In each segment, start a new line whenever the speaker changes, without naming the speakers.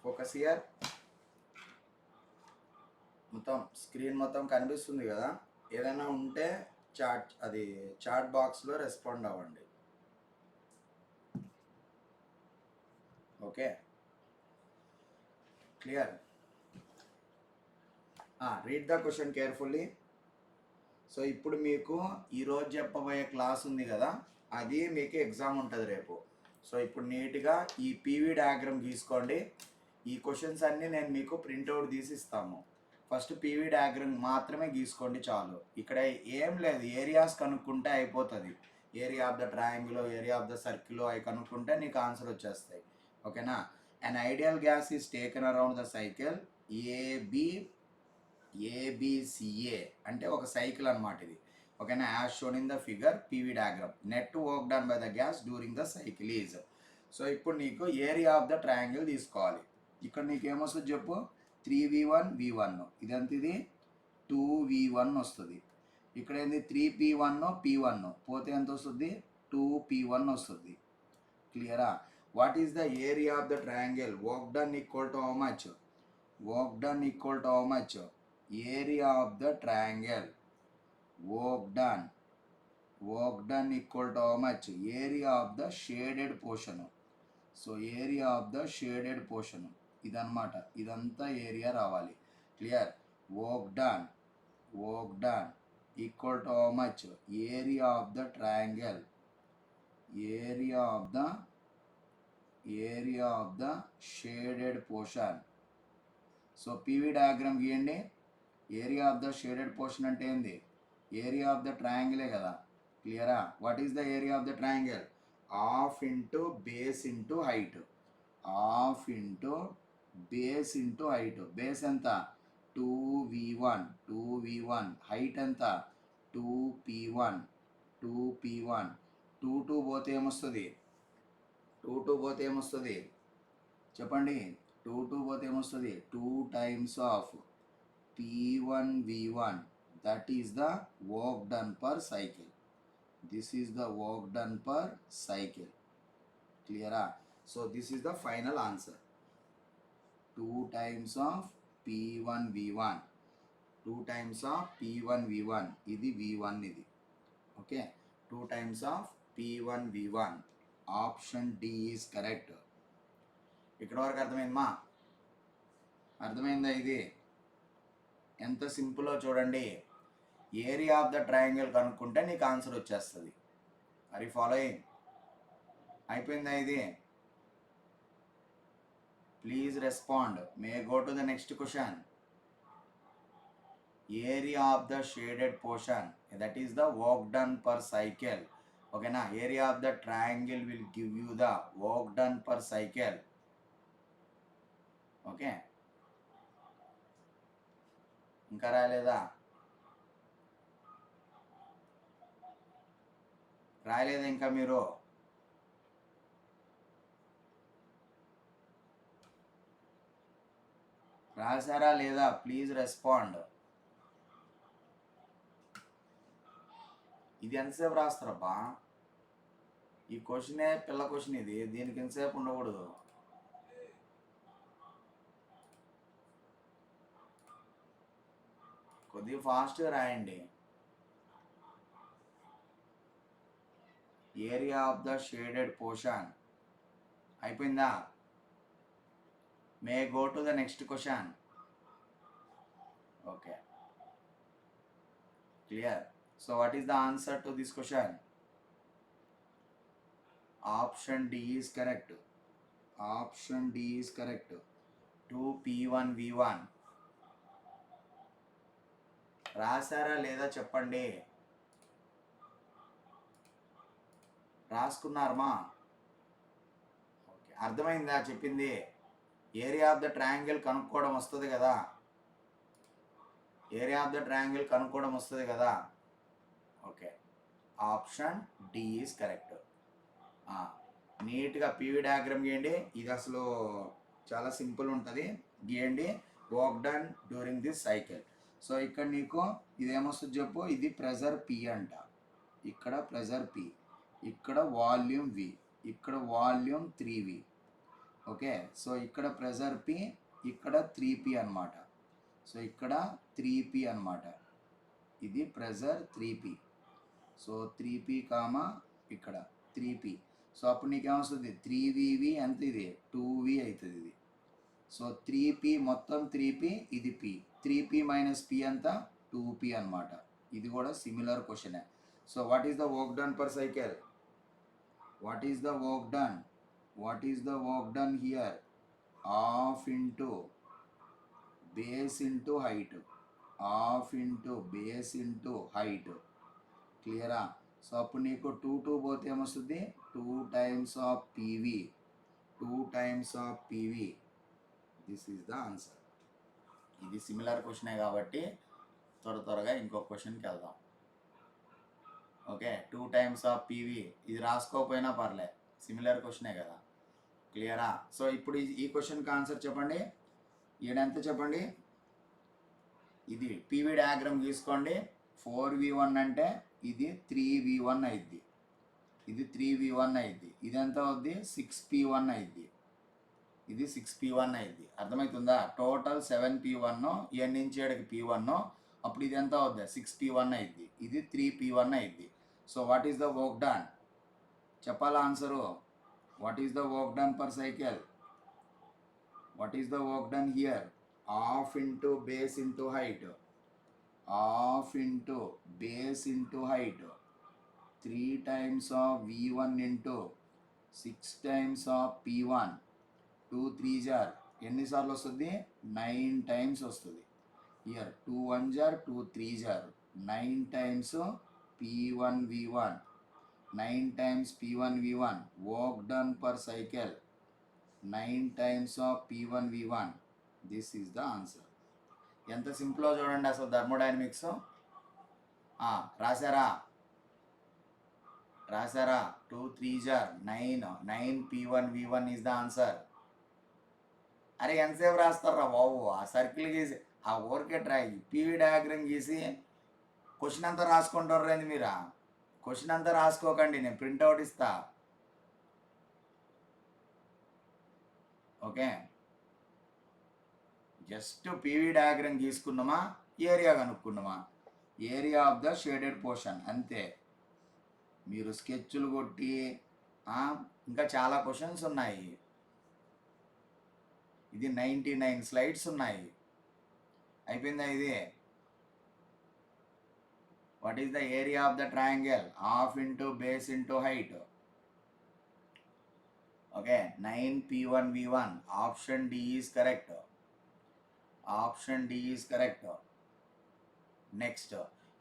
Focus here. మొత్తం screen మొత్తం కనిపిస్తుంది కదా, ఏదైనా ఉంటే చాట్ బాక్స్లో రెస్పాండ్ అవ్వండి. Okay, clear? Read the question carefully. So ఇప్పుడు మీకు ఈరోజు చెప్పబోయే క్లాస్ ఉంది కదా, అది మీకు ఎగ్జామ్ ఉంటుంది రేపు. సో ఇప్పుడు నీట్గా ఈ పీవీ డయాగ్రామ్ గీసుకోండి. ఈ క్వశ్చన్స్ అన్నీ నేను మీకు ప్రింట్అవుట్ తీసి ఇస్తాము. ఫస్ట్ పీవీ డయాగ్రామ్ మాత్రమే గీసుకోండి చాలు. ఇక్కడ ఏం లేదు, ఏరియాస్ కనుక్కుంటే అయిపోతుంది. Area of the triangle, area of the circle అవి కనుక్కుంటే నీకు ఆన్సర్ వచ్చేస్తాయి. ఓకేనా? An ideal gas is taken around the cycle ABCA అంటే ఒక సైకిల్ అనమాట ఇది. ఓకేనా? As shown in the figure PV diagram. Net work done by the gas during the cycle is. So ఇప్పుడు నీకు ఏరియా ఆఫ్ ద ట్రయాంగిల్ తీసుకోవాలి. ఇక్కడ నీకు ఏమొస్తుంది చెప్పు? 3v1 v1. ఇదంత ఇది 2v1 వస్తుంది. ఇక్కడ ఏంది 3p1 p1 పోతే ఎంత వస్తుంది? 2p1 వస్తుంది. క్లియరా? What is the area of the triangle? Work done equal to how much? Work done equal to how much? Area of the triangle, work done equal to how much? Area of the shaded portion. So area of the shaded portion ఇదన్నమాట. ఇదంతా area రావాలి. Clear? work done equal to how much? Area of the triangle, area of the shaded portion. So PV diagram గీయండి. Area of the shaded portion అంటే ఏంది? Area of the ట్రయాంగిలే కదా. క్లియరా? What is the area of the triangle? Half into base into height. Half into base into height. Base ఎంత? 2v1. Height ఎంత? 2p1. 2 పోతే ఏమొస్తుంది? 2 పోతే ఏమొస్తుంది చెప్పండి? 2 పోతే ఏమొస్తుంది? 2 times of p1 v1. that is the work done per cycle. This is the work done per cycle. Clear? So this is the final answer. 2 times of p1 v1. 2 times of p1 v1. ఇది v1 ఇది. Okay, 2 times of p1 v1. Option D is correct. ఇక్కడ వరకు అర్థమైందమ్మా? అర్థమైందా? ఇది ఎంత సింపుల్లో చూడండి. Area of the triangle కనుక్కుంటే నీకు ఆన్సర్ వచ్చేస్తుంది. Are you following? అయిపోయిందా ఇది? Please respond. May go to the next question. Area of the shaded portion, that is the work done per cycle. ఓకేనా? Area of the triangle will give you the work done per cycle. Okay, ఇంకా రాలేదా? రాయలేదా ఇంకా మీరు? రాశారా లేదా? Please respond. ఇది ఎంతసేపు రాస్తారబ్బా? ఈ క్వశ్చనే పిల్ల క్వశ్చన్ ఇది. దీనికి ఎంతసేపు ఉండకూడదు. కొద్దిగా ఫాస్ట్గా రాయండి. Area of the shaded portion అయిపోయిందా? May go to the next question. Okay, clear? So what is the answer to this question? Option D is correct. Option D is correct. 2p1 v1. రాశారా లేదా చెప్పండి? రాసుకున్నారమ్మా? Okay, అర్థమైందా చెప్పింది? Area of the triangle కనుక్కోవడం వస్తుంది కదా. Area of the triangle కనుక్కోవడం వస్తుంది కదా. Okay, option D is correct. నీట్గా పీవీ డయాగ్రామ్ గీయండి. ఇది అసలు చాలా సింపుల్ ఉంటుంది. గీయండి. Work done during this cycle. So ఇక్కడ నీకు ఇదేమొస్తుంది చెప్పు? ఇది ప్రెజర్ పి అంట. ఇక్కడ ప్రెజర్ పి, ఇక్కడ వాల్యూమ్ వి, ఇక్కడ వాల్యూమ్ 3v. ఓకే. సో ఇక్కడ ప్రెజర్ P, ఇక్కడ 3P అనమాట. సో ఇక్కడ 3P అనమాట. ఇది pressure 3P. So 3P comma ఇక్కడ 3P. సో అప్పుడు నీకేమొస్తుంది 3VV ఎంత ఇది 2V అవుతుంది ఇది. సో 3P మొత్తం 3P, ఇది P. 3P మైనస్ P అంతా 2P అనమాట. ఇది కూడా సిమిలర్ క్వశ్చనే. So what is the work done per cycle? What is the work done? What is the work done here? Half into base into height. Half into base into height. క్లియరా? So అప్పుడు నీకు 2 పోతే ఏమొస్తుంది 2 times of PV. 2 times of PV. This is the answer. ఇది similar క్వశ్చనే కాబట్టి త్వరగా ఇంకో క్వశ్చన్కి వెళ్దాం. Okay, 2 times of PV. ఇది రాసుకోకపోయినా పర్లే, సిమిలర్ క్వశ్చనే కదా. క్లియరా? సో ఇప్పుడు ఈ క్వశ్చన్కి ఆన్సర్ చెప్పండి. ఈడెంత చెప్పండి? ఇది PV డయాగ్రామ్ గీసుకోండి. 4V1 అంటే ఇది 3V1 అయింది. ఇది 3V1 అయింది. ఇది ఎంత అవుద్ది 6P1 అయింది. ఇది 6P1 అయింది. అర్థమవుతుందా? టోటల్ 7P1, ఇవన్నీ నుంచి ఏడకి P1. అప్పుడు ఇది ఎంత అవుద్ది 6P1 అయింది. ఇది 3P1 అయింది. So what is the work done? చెప్పాలా answer? What is the work done per cycle? What is the work done here? Half into base into height. Half into base into height. 3 times of V1 into 6 times of P1. 2 3 జార్ ఎన్నిసార్లు వస్తుంది? 9 times వస్తుంది. ఇయర్ 2 1 జార్ 2 3 జార్ 9 times P1 V1. 9 times P1 V1. Work done per cycle 9 times of P1 V1. This is the answer. ఎంత సింపుల్లో చూడండి అసలు థర్మోడైనమిక్స్. రాశారా? 2 3 జార్ 9. 9 P1 V1 is the answer. అరే ఎంతసేపు రాస్తారా బాబు? ఆ సర్కిల్ గీసి ఆ ఊరికే PV డయాగ్రామ్ గీసి క్వశ్చన్ అంతా రాసుకుంటారు రండి మీరా. క్వశ్చన్ అంతా రాసుకోకండి, నేను ప్రింట్అవుట్ ఇస్తా. ఓకే, జస్ట్ PV డయాగ్రామ్ గీసుకున్నామా, ఏరియా కనుక్కున్నామా. Area of the shaded portion అంతే. మీరు స్కెచ్లు కొట్టి ఇంకా చాలా క్వశ్చన్స్ ఉన్నాయి. ఇది 99 స్లైడ్స్ ఉన్నాయి. అయిపోయిందా ఇది? What is the area of the triangle? Half into base into height. Okay, 9 P1 V1. Option D is correct. Option D is correct. Next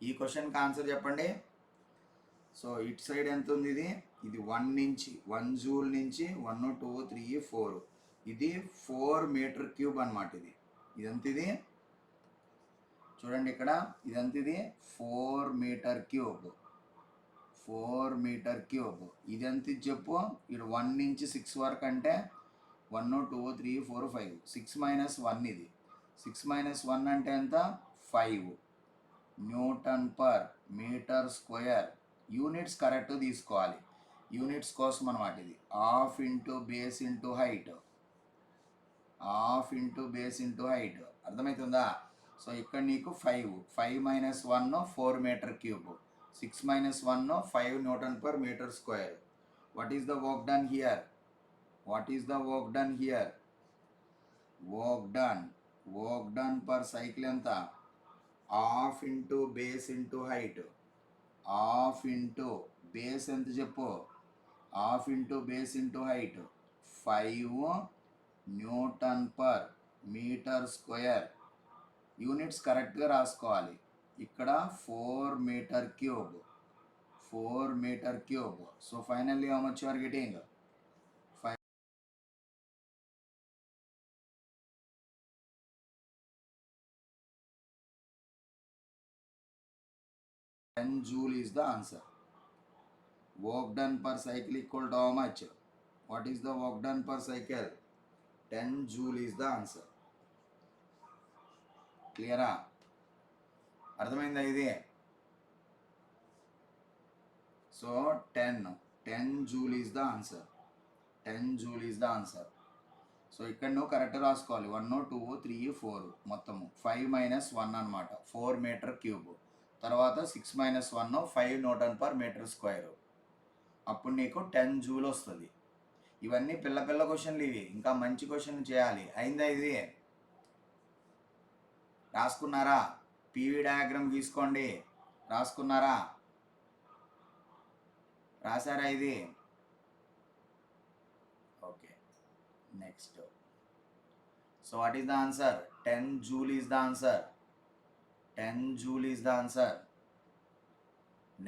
ఈ క్వశ్చన్కి ఆన్సర్ చెప్పండి. సో ఇటు సైడ్ ఎంత ఉంది? ఇది 1 నుంచి 1 జూల్ నుంచి 1 2 3 4. ఇది 4 మీటర్ క్యూబ్ అనమాట. ఇదంత ఇది చూడండి ఇక్కడ. ఇదంత ఇది 4 మీటర్ క్యూబ్. 4 metre cube. ఇది ఎంత చెప్పు? ఇక్కడ 1 నుంచి 6 వరకు అంటే 1 2 3 4 5. 6 మైనస్ 1 ఇది. 6 మైనస్ 1 అంటే ఎంత? 5 newton per metre square. Units correct తీసుకోవాలి, యూనిట్స్ కోసం అనమాట. ఇది half into base into height. Half into base into height. అర్థమవుతుందా? సో ఇక్కడ నీకు 5 minus 1 4 metre cube. 6 minus 1 5 Newton per meter square. What is the work done here? What is the work done here? Work done per cycle anta half into base into height. Half into base enta cheppu? Half into base into height. 5 Newton per meter square. Units కరెక్ట్గా రాసుకోవాలి. ఇక్కడ 4 metre cube. 4 metre cube. So finally how much you are getting? 10 joule is the answer. Work done per cycle equal to how much? What is the work done per cycle? 10 joule is the answer. క్లియరా? అర్థమైందా ఇది? So 10 joule is the answer. 10 joule is the answer. So ఇక్కడ నువ్వు correct రాసుకోవాలి 1 2 3 4 మొత్తము 5 minus 1 అనమాట 4 metre cube. తర్వాత 6 minus 1 5 newton per metre square. అప్పుడు నీకు 10 జూల్ వస్తుంది. ఇవన్నీ పిల్ల క్వశ్చన్లు ఇవి. ఇంకా మంచి క్వశ్చన్ చేయాలి. అయిందా ఇది? రాసుకున్నారా? PV diagram గీసుకోండి. రాసుకున్నారా? రాసారా ఇది? Okay, next. So what is the answer? 10 joule is the answer. 10 joule is the answer.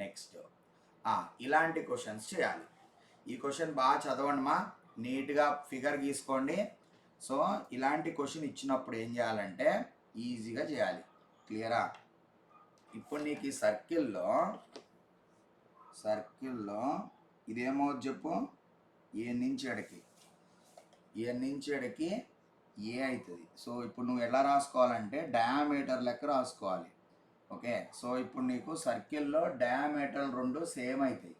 Next, ఇలాంటి క్వశ్చన్స్ చేయాలి. ఈ క్వశ్చన్ బాగా చదవండి మా, నీట్గా ఫిగర్ గీసుకోండి. సో ఇలాంటి క్వశ్చన్ ఇచ్చినప్పుడు ఏం చేయాలంటే ఈజీగా చేయాలి. క్లియరా? ఇప్పుడు నీకు ఈ సర్కిల్లో ఇదేమో చెప్పు, ఏ నుంచి ఎడకి ఏ అవుతుంది. సో ఇప్పుడు నువ్వు ఎలా రాసుకోవాలంటే డయామీటర్ లెక్క రాసుకోవాలి. ఓకే, సో ఇప్పుడు నీకు సర్కిల్లో డయామీటర్ రెండు సేమ్ అవుతాయి.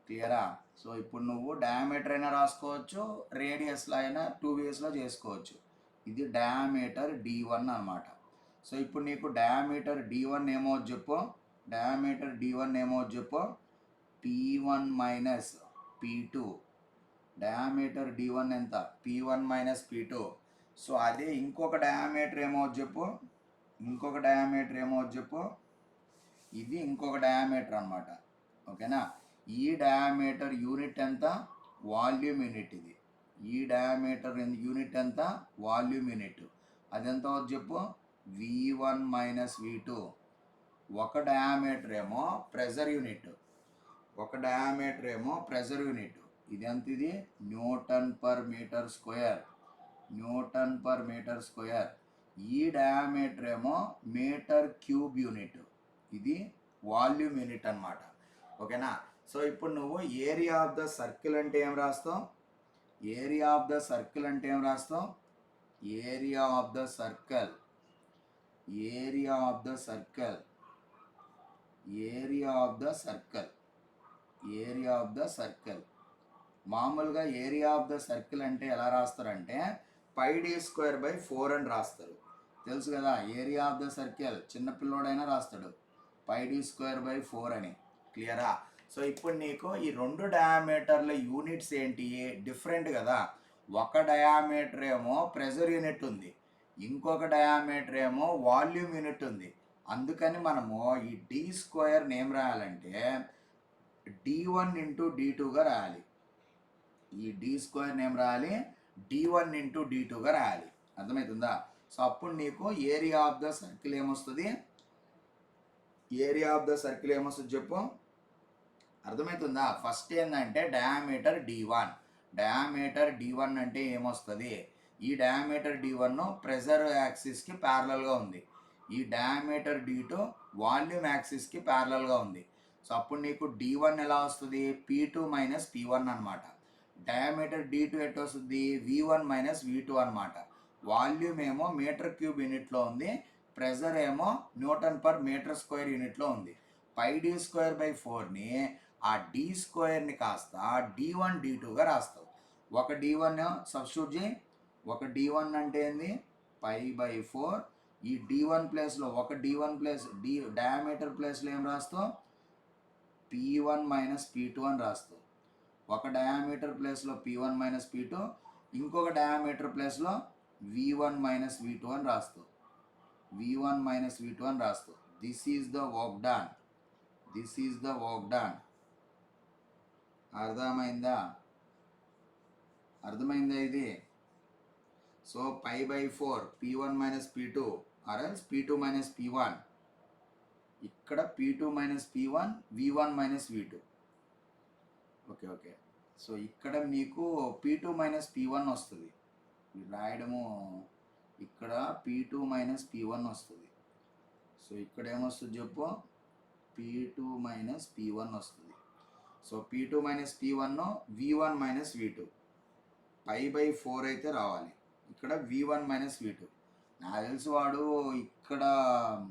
క్లియరా? సో ఇప్పుడు నువ్వు డయామీటర్ అయినా రాసుకోవచ్చు, రేడియస్లో అయినా 2 వేస్లో చేసుకోవచ్చు. ఇది డయామీటర్ D1 అనమాట. సో ఇప్పుడు నీకు డయామీటర్ D1 ఏమో చెప్పు. P1 minus P2. Diameter D1 ఎంత? P1 minus P2. సో అదే ఇంకొక డయామీటర్ ఏమో చెప్పు. ఇది ఇంకొక డయామీటర్ అనమాట. ఓకేనా? ఈ డయామీటర్ యూనిట్ ఎంత? Volume unit. ఇది ఈ డయామీటర్ యూనిట్ ఎంత? Volume unit. అదెంత చెప్పు? V1 minus V2. ఒక డయామీటర్ ఏమో ప్రెజర్ యూనిట్. ఇది ఎంత? ఇది న్యూటన్ పర్ మీటర్ స్క్వేర్. ఈ డయామీటర్ ఏమో మీటర్ క్యూబ్ యూనిట్. ఇది వాల్యూమ్ యూనిట్ అనమాట. ఓకేనా? సో ఇప్పుడు నువ్వు ఏరియా ఆఫ్ ద సర్కిల్ అంటే ఏం రాస్తావు? ఏరియా ఆఫ్ ద సర్కిల్ మామూలుగా ఏరియా ఆఫ్ ద సర్కిల్ అంటే ఎలా రాస్తారంటే πd²/4 అని రాస్తారు. తెలుసు కదా? ఏరియా ఆఫ్ ద సర్కిల్ చిన్నపిల్లోడైనా రాస్తాడు πd²/4 అని. క్లియరా? సో ఇప్పుడు నీకు ఈ రెండు డయామీటర్ల యూనిట్స్ ఏంటి? డిఫరెంట్ కదా. ఒక డయామీటర్ ఏమో ప్రెజర్ యూనిట్ ఉంది, ఇంకొక డయామీటర్ ఏమో వాల్యూమ్ యూనిట్ ఉంది. అందుకని మనము ఈ D² ఏం రాయాలంటే D1 × D2గా రాయాలి. ఈ D² ఏం రాయాలి? D1 × D2గా రాయాలి. అర్థమవుతుందా? సో అప్పుడు నీకు ఏరియా ఆఫ్ ద సర్కిల్ ఏమొస్తుంది? చెప్పు. అర్థమవుతుందా? ఫస్ట్ ఏంటంటే డయామీటర్ D1 అంటే ఏమొస్తుంది? ఈ డయామీటర్ D1 ప్రెజర్ యాక్సిస్కి ప్యారలల్గా ఉంది. ఈ డయామీటర్ D2 వాల్యూమ్ యాక్సిస్కి ప్యారలల్గా ఉంది. సో అప్పుడు నీకు D1 ఎలా వస్తుంది? P2 మైనస్ P1 అనమాట. డయామీటర్ D2 ఎట్ వస్తుంది? V1 మైనస్ V2 అనమాట. వాల్యూమ్ ఏమో మీటర్ క్యూబ్ యూనిట్లో ఉంది, ప్రెజర్ ఏమో న్యూటన్ పర్ మీటర్ స్క్వేర్ యూనిట్లో ఉంది. πd²/4ని ఆ D² కాస్త D1 D2గా రాస్తావు. ఒక D1 సబ్స్టిట్యూట్ చేయి. ఒక D1 అంటే ఏంది? π/4. ఈ D1 ప్లేస్లో ఒక D1 ప్లేస్ డయామీటర్ ప్లేస్లో ఏం రాస్తావు? P1 మైనస్ P2 అని రాస్తావు. ఒక డయామీటర్ ప్లేస్లో P1 మైనస్ P2, ఇంకొక డయామీటర్ ప్లేస్లో V1 మైనస్ V2 అని రాస్తావు. This is the work done. అర్థమైందా ఇది? సో π/4 P1 మైనస్ P2 ఆర్ఎల్స్ P2 మైనస్ P1. ఇక్కడ P2 minus P1, V1 minus V2. Okay. So ఇక్కడ మీకు P2 మైనస్ P1 వస్తుంది. రాయడము ఇక్కడ P2 మైనస్ P1 వస్తుంది. సో ఇక్కడ ఏమొస్తుంది చెప్పు? P2 మైనస్ P1 వస్తుంది. So P2 minus P1 V1 minus V2. π/4 అయితే రావాలి. ఇక్కడ V1 మైనస్ V2.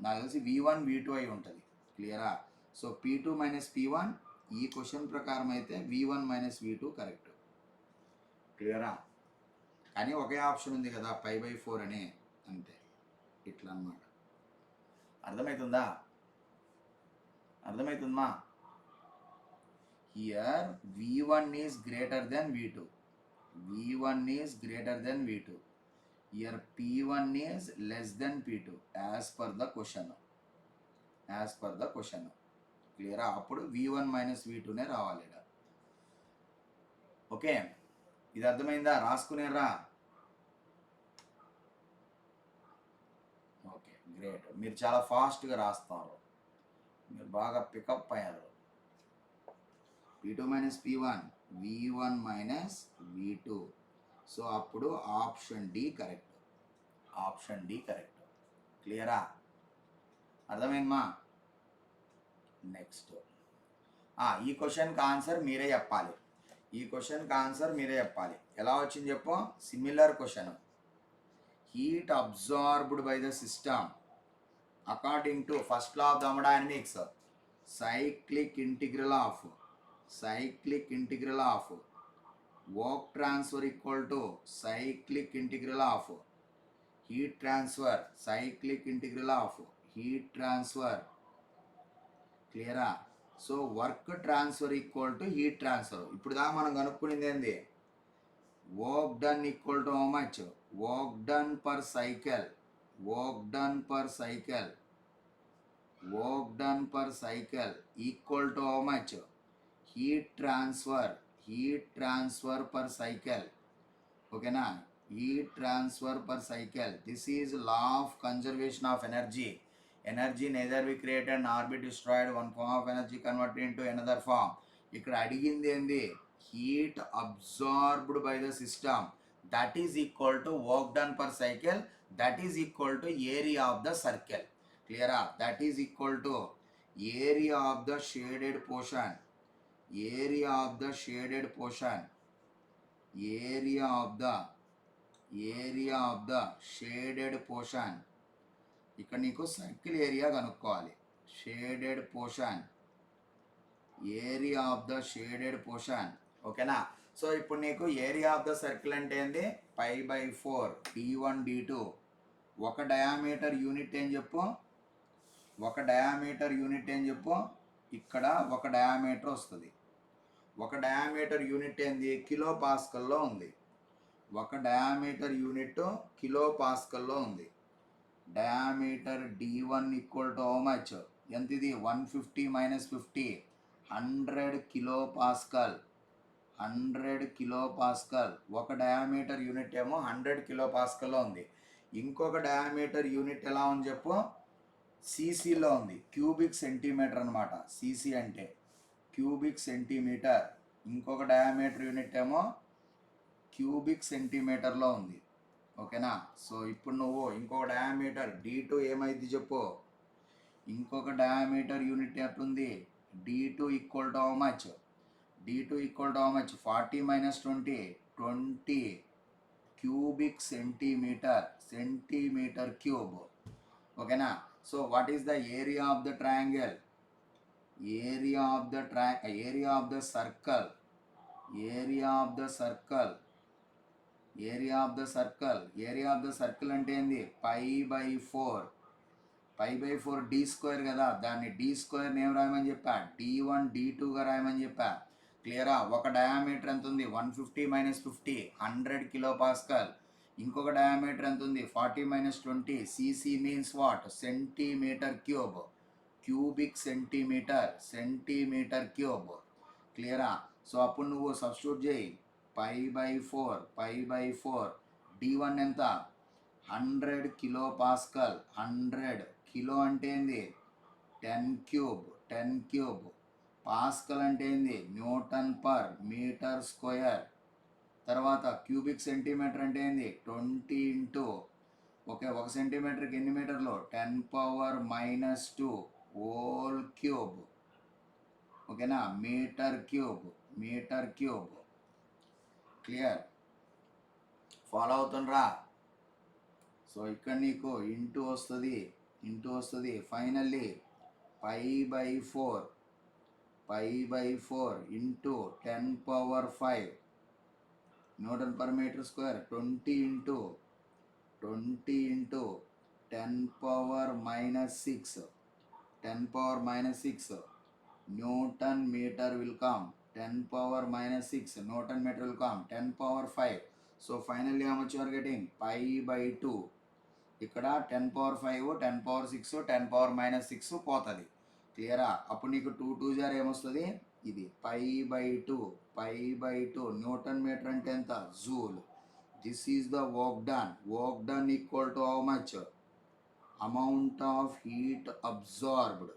నాకు తెలిసి V1 V2 అయి ఉంటుంది. క్లియరా? సో P2 మైనస్ P1 ఈ క్వశ్చన్ ప్రకారం అయితే V1 మైనస్ V2 కరెక్ట్. క్లియరా? కానీ ఒకే ఆప్షన్ ఉంది కదా π/4 అని, అంతే. ఇట్లా అన్నమాట. అర్థమవుతుందా? అర్థమవుతుందా? Here V1 is greater than V2. V1 is greater than V2. Here P1 is less than P2 as per the question. క్లియరా? అప్పుడు V1 మైనస్ V2నే రావాలి. ఓకే, ఇది అర్థమైందా? రాసుకునేరా? Okay, great. మీరు చాలా ఫాస్ట్గా రాస్తారు, మీరు బాగా పికప్ అయ్యారు. P2 minus P1, V1 minus V2. So అప్పుడు ఆప్షన్ డి కరెక్ట్. క్లియరా? అర్థమైందమ్మా? నెక్స్ట్ ఈ క్వశ్చన్కి ఆన్సర్ మీరే చెప్పాలి. ఎలా వచ్చింది చెప్పు? Similar question. Heat absorbed by the system according to first law of thermodynamics, cyclic integral of work transfer equal to cyclic integral of heat transfer. క్లియరా? So work transfer equal to heat transfer. ఇప్పుడు దాకా మనం కనుక్కునేది ఏంది? Work done equal to how much? Work done per cycle equal to how much? Heat transfer per cycle. ఓకేనా? heat transfer per cycle. This is law of conservation of energy. Energy neither be created nor be destroyed. One form of energy converted into another form. ఇక్కడ అడిగింది ఏంది? Heat absorbed by the system that is equal to work done per cycle, that is equal to area of the circle. క్లియరా? That is equal to area of the shaded portion. Area of the shaded portion. ఇక్కడ నీకు circle area కనుక్కోవాలి. Area of the shaded portion. ఓకేనా? So ఇప్పుడు నీకు area of the circle అంటే ఏంది? π/4 d1 d2. ఒక డయామీటర్ యూనిట్ ఏం చెప్పు? ఇక్కడ ఒక డయామీటర్ వస్తుంది. ఒక డయామీటర్ యూనిట్ ఏంది? కిలో పాస్కల్లో ఉంది. Diameter d1 equal to how much? ఎంత ఇది? 150 మైనస్ 50, 100 కిలో పాస్కల్. ఒక డయామీటర్ యూనిట్ ఏమో 100 కిలో పాస్కల్లో ఉంది. ఇంకొక డయామీటర్ యూనిట్ ఎలా ఉంది చెప్పు? సీసీలో ఉంది. క్యూబిక్ సెంటీమీటర్ అనమాట. సీసీ అంటే క్యూబిక్ సెంటీమీటర్. ఇంకొక డయామీటర్ యూనిట్ ఏమో క్యూబిక్ సెంటీమీటర్లో ఉంది. ఓకేనా? సో ఇప్పుడు నువ్వు ఇంకొక డయామీటర్ d2 ఏమైంది చెప్పు? ఇంకొక డయామీటర్ యూనిట్ ఎట్లుంది? d2 equal to how much? 40 minus 20, 20 cubic centimetre cube. ఓకేనా? So what is the area of the triangle? Area of the circle అంటే ఏంది? π/4 d² కదా. దాన్ని d² ఏం రాయమని చెప్పా? d1 d2గా రాయమని చెప్పా. క్లియరా? ఒక డయామీటర్ ఎంత ఉంది? 150 మైనస్ 50, 100 కిలో పాస్కల్. ఇంకొక డయామీటర్ ఎంత ఉంది? 40 minus 20, cc means what? Centimetre cube. Cubic centimetre cube. క్లియరా? సో అప్పుడు నువ్వు సబ్స్టిట్యూట్ చేయి. π/4 d1 ఎంత? 100 కిలో పాస్కల్. 100 కిలో అంటే ఏంది? 10 క్యూబ్. పాస్కల్ అంటే ఏంది? Newton per metre square. తర్వాత క్యూబిక్ సెంటీమీటర్ అంటే ఏంది? 20 ఇంటూ ఒక సెంటీమీటర్కి ఎన్ని మీటర్లు? 10⁻⁻2 హోల్ క్యూబ్. ఓకేనా? Metre cube. క్లియర్? ఫాలో అవుతుండ్రా? సో ఇక్కడ నీకు ఇంటూ వస్తుంది. Finally π/4 into 10⁻⁵. Newton per metre square 20 into 10 power minus 6, 10 power minus 6 Newton meter will come, 10 power minus 6 Newton meter will come, 10 power 5. So finally how much you are getting? Pi by 2. ఇక్కడ 10 power 5, 10 power 6, 10 power minus 6 పోతుంది. క్లియరా? అప్పుడు నీకు 2 2 జార్ ఏమొస్తుంది? ఇది pi by 2, pi by 2 newton metre అంటే ఎంత? Joule. This is the work done. Work done equal to how much? Amount of heat absorbed.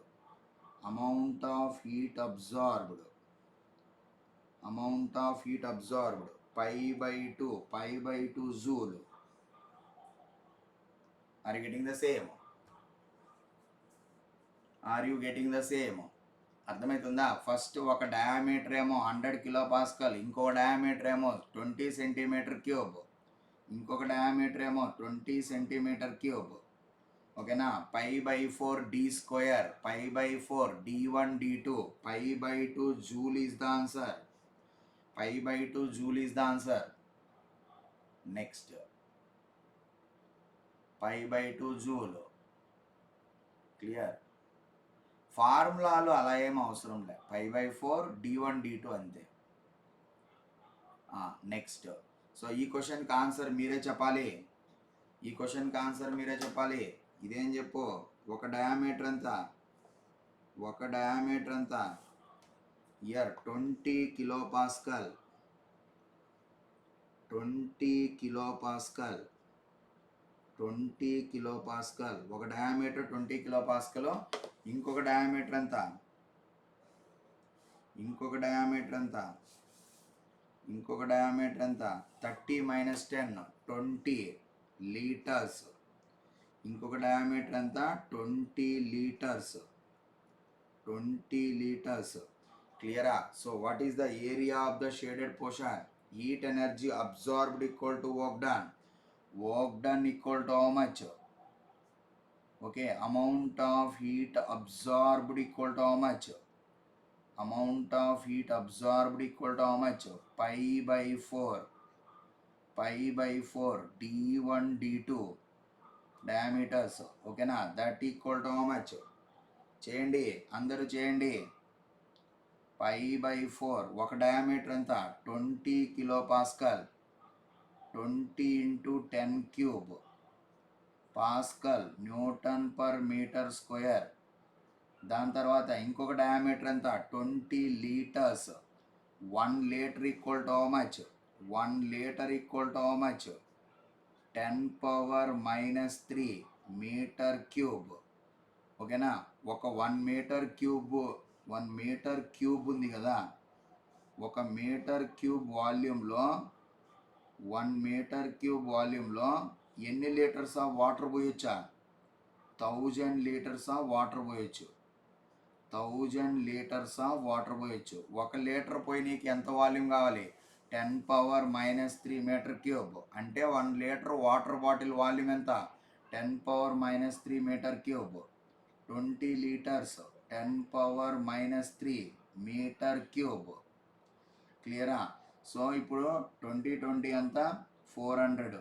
amount of heat absorbed, amount of heat absorbed, pi by 2, pi by 2 joule. Are you getting the same? Are you getting the same? అర్థమవుతుందా? First ఒక diameter ఏమో 100 kilo pascal, ఇంకో diameter ఏమో 20 centimetre cube, ఇంకొక diameter ఏమో 20 centimetre cube. ఓకేనా? Pi by 4 d square, pi by 4 d1 d2, pi by 2 joule is the answer. Pi by 2 joule is the answer. Next pi by 2 joule. Clear? ఫార్ములాలు అలా ఏం అవసరం లే, పై by 4 d1 d2 అంతే. Next. So ఈ క్వశ్చన్కి answer మీరే చెప్పాలి. ఈ క్వశ్చన్కి ఆన్సర్ మీరే చెప్పాలి. ఇదేం చెప్పు? ఒక డయామీటర్ ఎంత? ఒక డయామీటర్ ఎంత? Year 20 kilo pascal, 20 kilo pascal, 20 kilo pascal. ఒక డయామీటర్ 20 కిలో పాస్కల్. ఇంకొక డయామీటర్ ఎంత? ఇంకొక డయామీటర్ ఎంత? ఇంకొక డయామీటర్ ఎంత? 30 మైనస్ 10 20 లీటర్స్. ఇంకొక డయామీటర్ ఎంత? 20 లీటర్స్, 20 లీటర్స్. క్లియరా? So what is the area of the shaded portion? Heat energy absorbed equal to work done. Work done equal to how much? Okay, amount of heat absorbed equal to how much? Amount of heat absorbed equal to how much? Pi by 4, pi by 4 d1 d2 diameters. ఓకేనా? That equal to how much? చేయండి, అందరూ చేయండి. పై by 4 ఒక diameter ఎంత? 20 kilo pascal, 20 into 10 cube pascal newton per metre square. దాని తర్వాత ఇంకొక diameter ఎంత? 20 litres. 1 litre equal to how much? 1 litre equal to how much? 10 power minus 3 metre cube. ఓకేనా? ఒక 1 మీటర్ క్యూబ్, 1 మీటర్ క్యూబ్ ఉంది కదా, ఒక మీటర్ క్యూబ్ వాల్యూమ్లో, 1 మీటర్ క్యూబ్ వాల్యూమ్లో ఎన్ని లీటర్స్ ఆఫ్ వాటర్ పోయొచ్చా? 1000 లీటర్స్ ఆఫ్ వాటర్ పోయొచ్చు. 1000 లీటర్స్ ఆఫ్ వాటర్ పోయొచ్చు. 1 లీటర్ పోయి నీకు ఎంత వాల్యూమ్ కావాలి? 10 పవర్ మైనస్ 3 మీటర్ క్యూబ్. అంటే 1 లీటర్ వాటర్ బాటిల్ వాల్యూమ్ ఎంత? 10 power minus 3 metre cube. 20 litres 10 power minus 3 metre cube. క్లియరా? సో ఇప్పుడు 20 20 అంతా 400,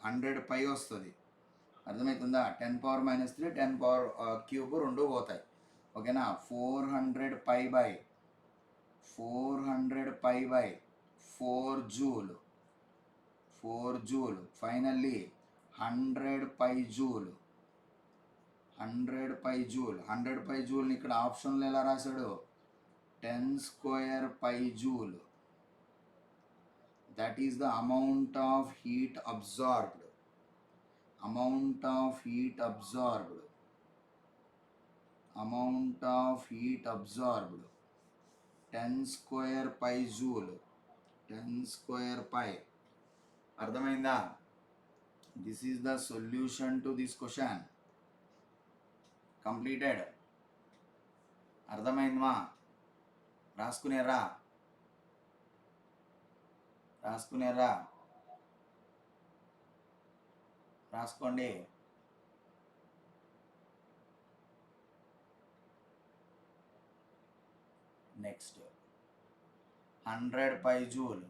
100 పై వస్తుంది. అర్థమవుతుందా? 10 పవర్ మైనస్ 3, 10 పవర్ క్యూబ్ రెండు పోతాయి. ఓకేనా? 400 pi by 400 pi by 4 joule, 4 joule. Finally 100 pi joule, 100 pi joule. 100 pi జూల్ని ఇక్కడ ఆప్షన్లో ఎలా రాశాడు? 10 square pi joule. That is the amount of heat absorbed. Amount of heat absorbed, amount of heat absorbed 10 square pi joule, 10 square pi. అర్థమైందా? This is the solution to this question. Completed. అర్థమైందమ్మా? రాసుకునేరా? రాసుకునేరా? రాసుకోండి. Next 100 pi joule,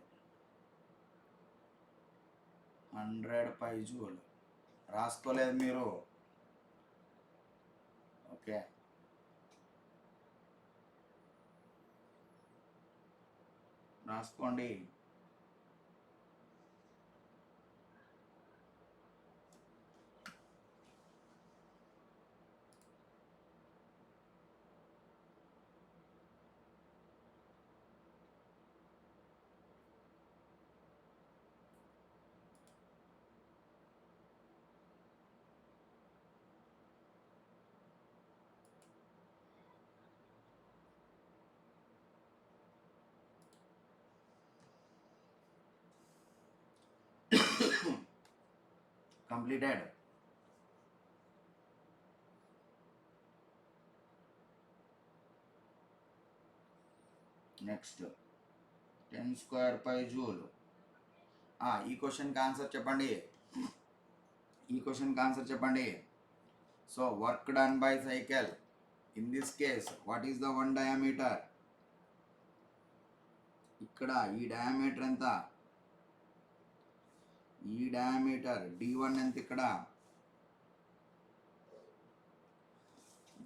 100 joule. రాసుకోలేదు మీరు? Okay, రాసుకోండి. Completed. Next 10 square pi joule. ఈ క్వశ్చన్కి answer చెప్పండి. So work done by cycle. In this case what is the one diameter? ఇక్కడ ఈ డయామీటర్ ఎంత? ఈ డయామీటర్ d1 ఎంత? ఇక్కడ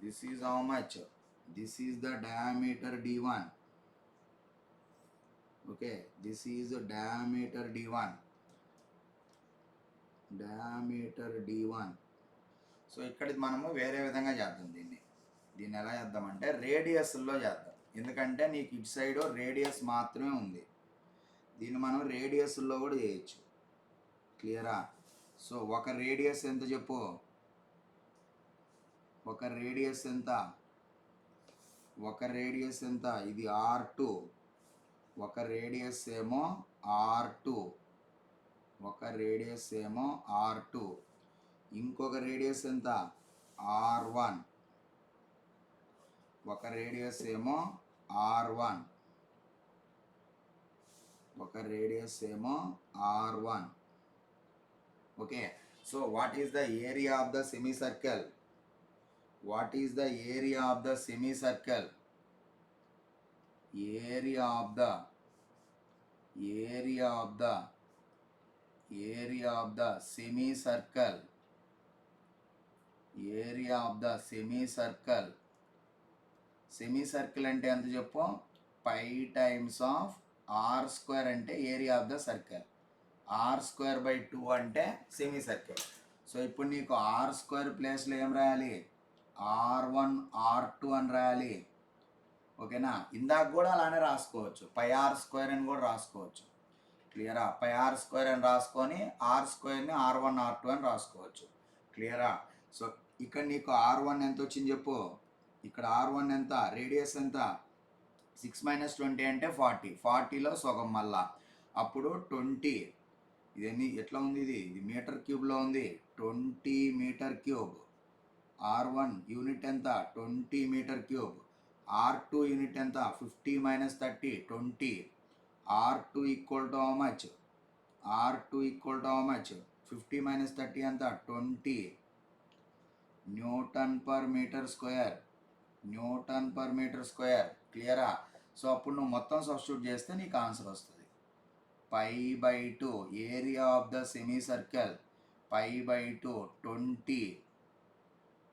this is how much? This is the diameter d1. Okay, this is the diameter d1. So ఇక్కడ మనము వేరే విధంగా చేద్దాం. దీన్ని ఎలా చేద్దామంటే రేడియస్లో చేద్దాం. ఎందుకంటే నీకు ఇటు సైడ్ రేడియస్ మాత్రమే ఉంది. దీన్ని మనం రేడియస్లో కూడా చేయొచ్చు. క్లియరా? సో ఒక రేడియస్ ఎంత చెప్పు? ఒక రేడియస్ ఎంత? ఇది R2. ఒక రేడియస్ ఏమో R2. ఇంకొక రేడియస్ ఎంత? R1. ఒక రేడియస్ ఏమో R1. Okay, so what is the area of the semicircle? Area of the semicircle అంటే ఎంత చెప్పు? Pi times of r square అంటే area of the circle. r²/2 అంటే సెమీ సర్కిల్. సో ఇప్పుడు నీకు r స్క్వేర్ ప్లేస్లో ఏం రాయాలి? R1 R2 అని రాయాలి. ఓకేనా? ఇందాక కూడా అలానే రాసుకోవచ్చు, πr² అని కూడా రాసుకోవచ్చు. క్లియరా? πr² అని రాసుకొని r²ని R1 R2 అని రాసుకోవచ్చు. క్లియరా? సో ఇక్కడ నీకు R1 ఎంత వచ్చింది చెప్పు? ఇక్కడ R1 ఎంత? రేడియస్ ఎంత? 6 - 20 అంటే 40. 40లో సగం మళ్ళా, అప్పుడు 20. ఇది ఎట్లా ఉంది? ఇది మీటర్ క్యూబ్లో ఉంది. 20 మీటర్ క్యూబ్. R1 యూనిట్ ఎంత? 20 మీటర్ క్యూబ్. R2 యూనిట్ ఎంత? 50 - 30 20. R2 equal to how much? 50 - 30 ఎంత? 20 న్యూటన్ పర్ మీటర్ స్క్వేర్. క్లియరా? సో అప్పుడు నువ్వు మొత్తం సబ్స్టిట్యూట్ చేస్తే నీకు ఆన్సర్ వస్తుంది. π/2 area of the semi circle. π/2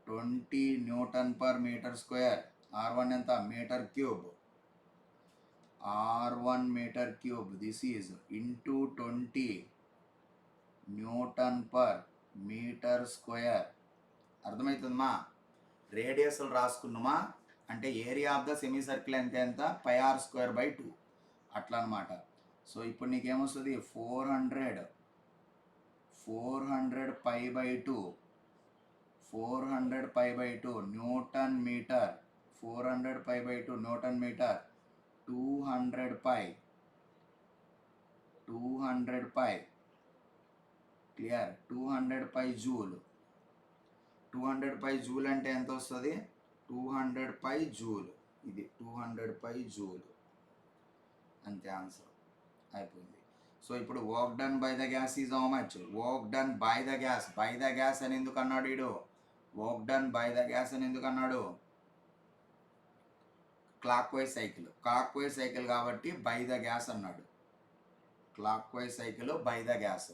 20 newton per metre square. R1 ఎంత? Metre cube. This is into 20 newton per metre square. అర్థమవుతుందమ్మా? రేడియస్లు రాసుకున్నామా అంటే area of the semi circle ఎంత? πr²/2 అట్లా అనమాట. సో ఇప్పుడు నీకేమొస్తుంది? 400 π/2 newton metre. 400 π/2 newton metre. 200 π. Clear? 200 π joule. 200 π joule అంటే ఎంత వస్తుంది? 200 π జూల్. ఇది 200 π జూల్. అంతే, ఆన్సర్ అయిపోయింది. సో ఇప్పుడు work done by the gas is how much? Work done by the gas. By the gas అని ఎందుకు అన్నాడు వీడు? Work done by the gas అని ఎందుకు అన్నాడు? క్లాక్ వైజ్ సైకిల్ కాబట్టి బై ద గ్యాస్ అన్నాడు. Clockwise cycle by the gas.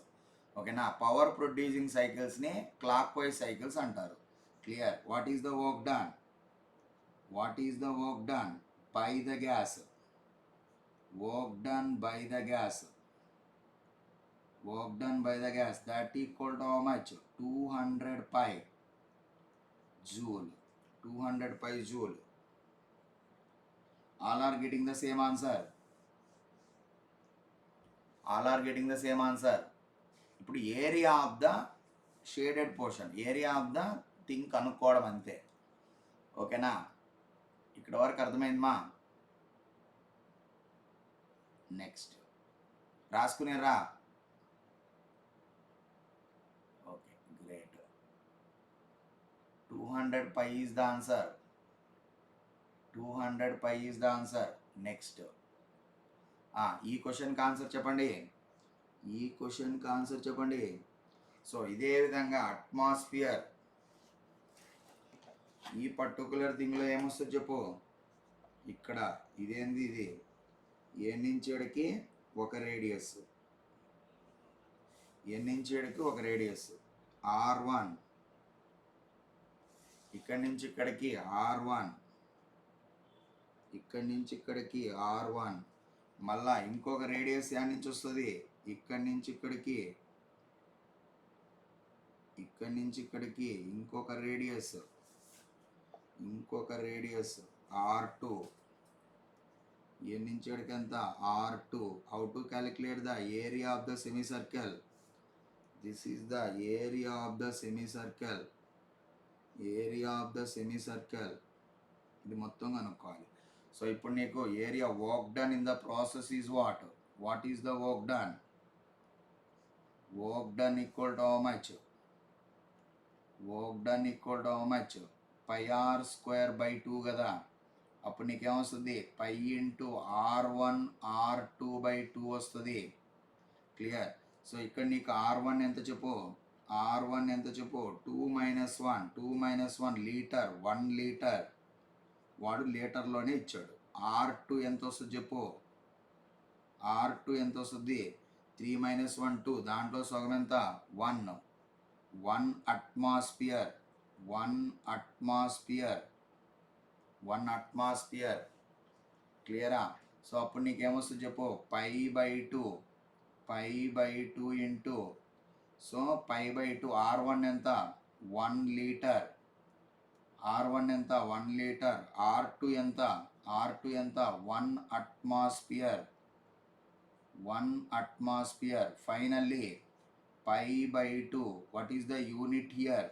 ఓకేనా. పవర్ ప్రొడ్యూసింగ్ సైకిల్స్ని క్లాక్ వైజ్ సైకిల్స్ అంటారు. Clear. What is the work done? What is the work done by the gas? Work done by the gas. Work done by the gas, that equal to how much? 200 pi joule. 200 pi joule. All are getting the same answer. All are getting the same answer. ఇప్పుడు area of the shaded portion, area of the thing కనుక్కోవడం అంతే. ఓకేనా. ఇక్కడ వరకు అర్థమైందమ్మా? Next రాసుకునేరా. Okay, great. 200 pi is the answer. 200 pi is the answer. Next ఈ క్వశ్చన్కి ఆన్సర్ చెప్పండి. ఈ క్వశ్చన్కి ఆన్సర్ చెప్పండి. సో ఇదే విధంగా అట్మాస్ఫియర్, ఈ పర్టికులర్ థింగ్లో ఏమొస్తుంది చెప్పు. ఇక్కడ ఇదేంది, ఇది ఏ నుంచి ఏడికి ఒక రేడియస్, ఏ నుంచి ఏడికి ఒక రేడియస్ R1, ఇక్కడి నుంచి ఇక్కడికి R1, ఇక్కడి నుంచి ఇక్కడికి R1, మళ్ళా ఇంకొక రేడియస్ యాడ్ నుంచి వస్తుంది, ఇక్కడి నుంచి ఇక్కడికి, ఇక్కడి నుంచి ఇక్కడికి ఇంకొక రేడియస్, ఇంకొక రేడియస్ R2, ఏ నుంచి ఇక్కడికి ఎంత R2. How to calculate the area of the semi circle? This is the area of the semi circle. Area of the semi circle ఇది మొత్తం కనుక్కోవాలి. సో ఇప్పుడు నీకు area work done in the process is what? What is the work done? Work done equal to how much? Work done equal to how much? Pi r square by 2 కదా. అప్పుడు నీకేమొస్తుంది? Pi into R1 R2 by 2 వస్తుంది. Clear. So ఇక్కడ నీకు R1 ఎంత చెప్పు? R1 ఎంత చెప్పు? 2 minus 1. 2 minus 1 litre, 1 litre. వాడు లీటర్లోనే ఇచ్చాడు. R2 ఎంత వస్తుంది చెప్పు? R2 ఎంత వస్తుంది? 3 మైనస్ 1 2. దాంట్లో సగం ఎంత? 1. 1 అట్మాస్ఫియర్. 1 అట్మాస్ఫియర్. 1 అట్మాస్ఫియర్. క్లియరా? సో అప్పుడు నీకేమొస్తుంది చెప్పు? Pi by 2. Pi by 2 into, so pi by 2. R1 ఎంత? 1 లీటర్. R1 ఎంత? 1 లీటర్. R2 ఎంత? R2 ఎంత? 1 atmosphere. 1 atmosphere. Finally pi by 2. What is the unit here?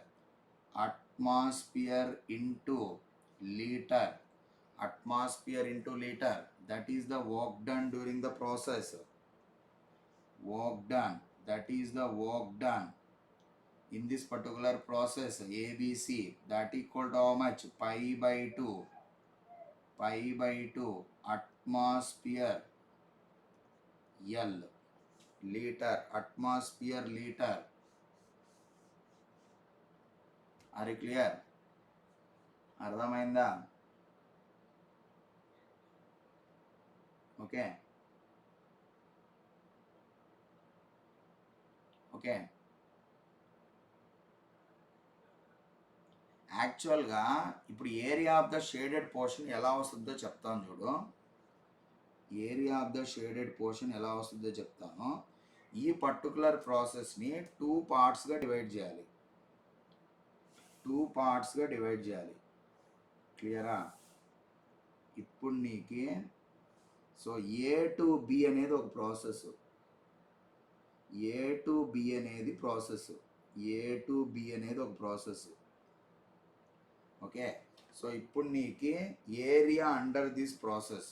Atmosphere into litre. Atmosphere into liter. That is the work done during the process. Work done. That is the work done in this particular process ABC. That equal to how much? Pi by 2. Pi by 2. Atmosphere L. Liter. Atmosphere liter. Are you clear? అర్థమైందా? Okay. Okay. యాక్చువల్గా ఇప్పుడు area of the shaded portion ఎలా వస్తుందో చెప్తాను చూడు. Area of the shaded portion ఎలా వస్తుందో చెప్తాను. ఈ పర్టికులర్ ప్రాసెస్ని 2 పార్ట్స్గా డివైడ్ చేయాలి. 2 పార్ట్స్గా డివైడ్ చేయాలి. క్లియరా? ఇప్పుడు నీకు సో ఏ టు బి అనేది ఒక ప్రాసెస్. ఏ టు బి అనేది ప్రాసెస్. ఏ టు బి అనేది ఒక ప్రాసెస్. ఓకే. సో ఇప్పుడు నీకు area under this process,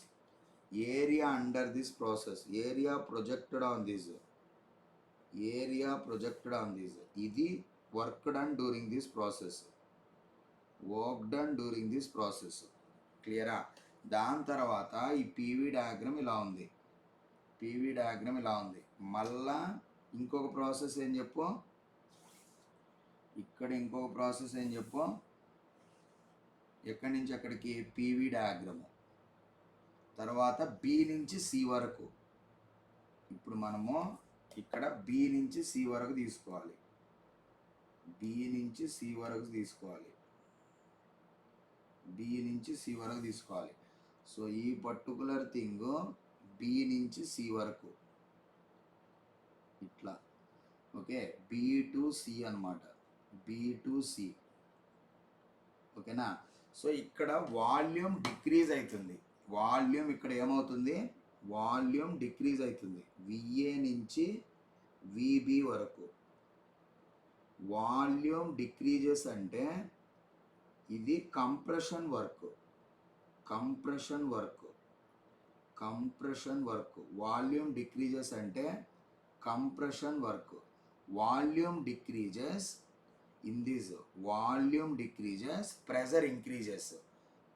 area under this process, area projected on this, area projected on this, ఇది work done during this process. Work done during this process. క్లియరా? దాని తర్వాత ఈ PV diagram ఇలా ఉంది. PV diagram ఇలా ఉంది. మళ్ళా ఇంకొక ప్రాసెస్ ఏం చెప్పు? ఇక్కడ ఇంకొక ప్రాసెస్ ఏం చెప్పు? ఎక్కడి నుంచి ఎక్కడికి? PV diagram. తర్వాత బి నుంచి సి వరకు. ఇప్పుడు మనము ఇక్కడ బి నుంచి సి వరకు తీసుకోవాలి, బి నుంచి సి వరకు తీసుకోవాలి, బి నుంచి సి వరకు తీసుకోవాలి. సో ఈ పర్టికులర్ థింగ్ బి నుంచి సి వరకు ఇట్లా, ఓకే, బి టు సి అనమాట, బి టు సి, ఓకేనా. సో ఇక్కడ వాల్యూమ్ డిక్రీజ్ అవుతుంది, వాల్యూమ్ ఇక్కడ ఏమవుతుంది, వాల్యూమ్ డిక్రీజ్ అవుతుంది విఏ నుంచి విబి వరకు. వాల్యూమ్ డిక్రీజెస్ అంటే ఇది compression work, compression work, compression work. Volume decreases అంటే compression work. Volume decreases, in this volume decreases, pressure increases,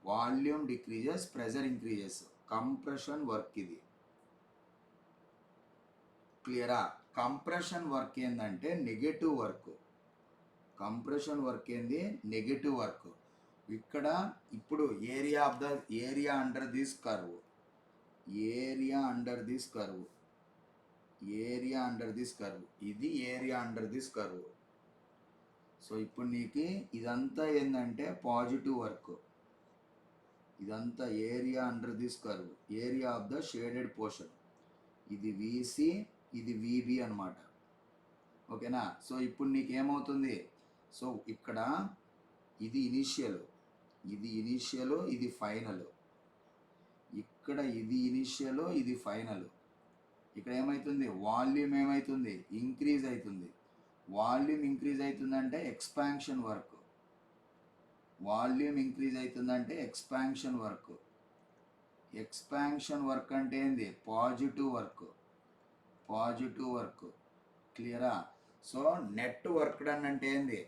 volume decreases, pressure increases, compression work ఇది క్లియరా. కంప్రెషన్ వర్క్ ఏంటంటే negative work, compression work ఏంది negative work. ఇక్కడ ఇప్పుడు area of the area under this curve, area under this curve, area under this curve, ఇది area under this curve. So ఇప్పుడు నీకు ఇదంతా ఏంటంటే పాజిటివ్ వర్క్, ఇదంతా area under this curve, area of the shaded portion. ఇది V C, ఇది V B అనమాట, ఓకేనా. సో ఇప్పుడు నీకు ఏమవుతుంది, సో ఇక్కడ ఇది ఇనిషియల్, ఇది ఇనిషియల్, ఇది ఫైనల్, ఇక్కడ ఇది ఇనిషియల్, ఇది ఫైనల్. ఇక్కడ ఏమవుతుంది, వాల్యూమ్ ఏమవుతుంది, ఇంక్రీజ్ అవుతుంది. వాల్యూమ్ ఇంక్రీజ్ అవుతుందంటే ఎక్స్పాన్షన్ వర్క్, వాల్యూమ్ ఇంక్రీజ్ అవుతుందంటే ఎక్స్పాన్షన్ వర్క్. ఎక్స్పాన్షన్ వర్క్ అంటే ఏంది, పాజిటివ్ వర్క్, పాజిటివ్ వర్క్, క్లియరా. సో నెట్ వర్క్ డన్ అంటే ఏంది,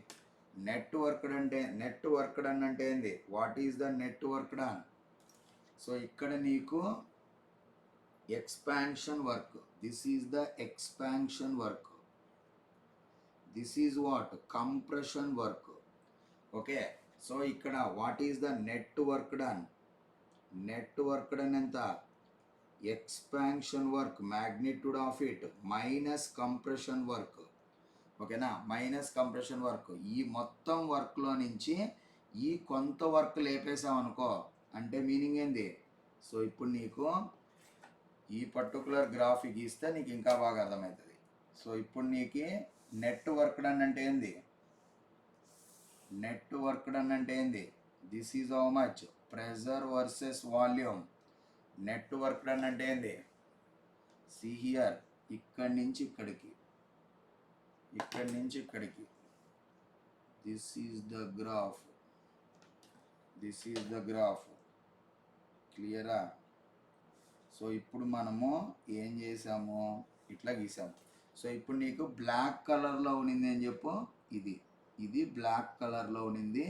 నెట్ వర్క్ అంటే, నెట్ వర్క్ డన్ అంటే ఏంది, what is the net work done. So ఇక్కడ నీకు expansion work, this is the expansion work, this is what, compression work, okay. So ఇక్కడ what is the net work done, net work done ఎంత, expansion work magnitude of it minus compression work, ఓకేనా, minus compression work. ఈ మొత్తం వర్క్లో నుంచి ఈ కొంత work లేపేసాం అనుకో అంటే మీనింగ్ ఏంది. సో ఇప్పుడు నీకు ఈ పర్టికులర్ గ్రాఫ్ గీస్తే నీకు ఇంకా బాగా అర్థమవుతుంది. సో ఇప్పుడు నీకు నెట్ వర్క్ డన్ అంటే ఏంది, నెట్ వర్క్ డన్ అంటే ఏంది, this is how much pressure versus volume. Net work done అంటే ఏంది, సి హియర్, ఇక్కడి నుంచి ఇక్కడికి, ఇక్కడి నుంచి ఇక్కడికి, this is the graph, this is the graph, క్లియరా. సో ఇప్పుడు మనము ఏం చేసాము, ఇట్లా గీసాము. సో ఇప్పుడు నీకు బ్లాక్ కలర్లో ఉన్నింది అని చెప్పు, ఇది, ఇది బ్లాక్ కలర్లో ఉన్నింది,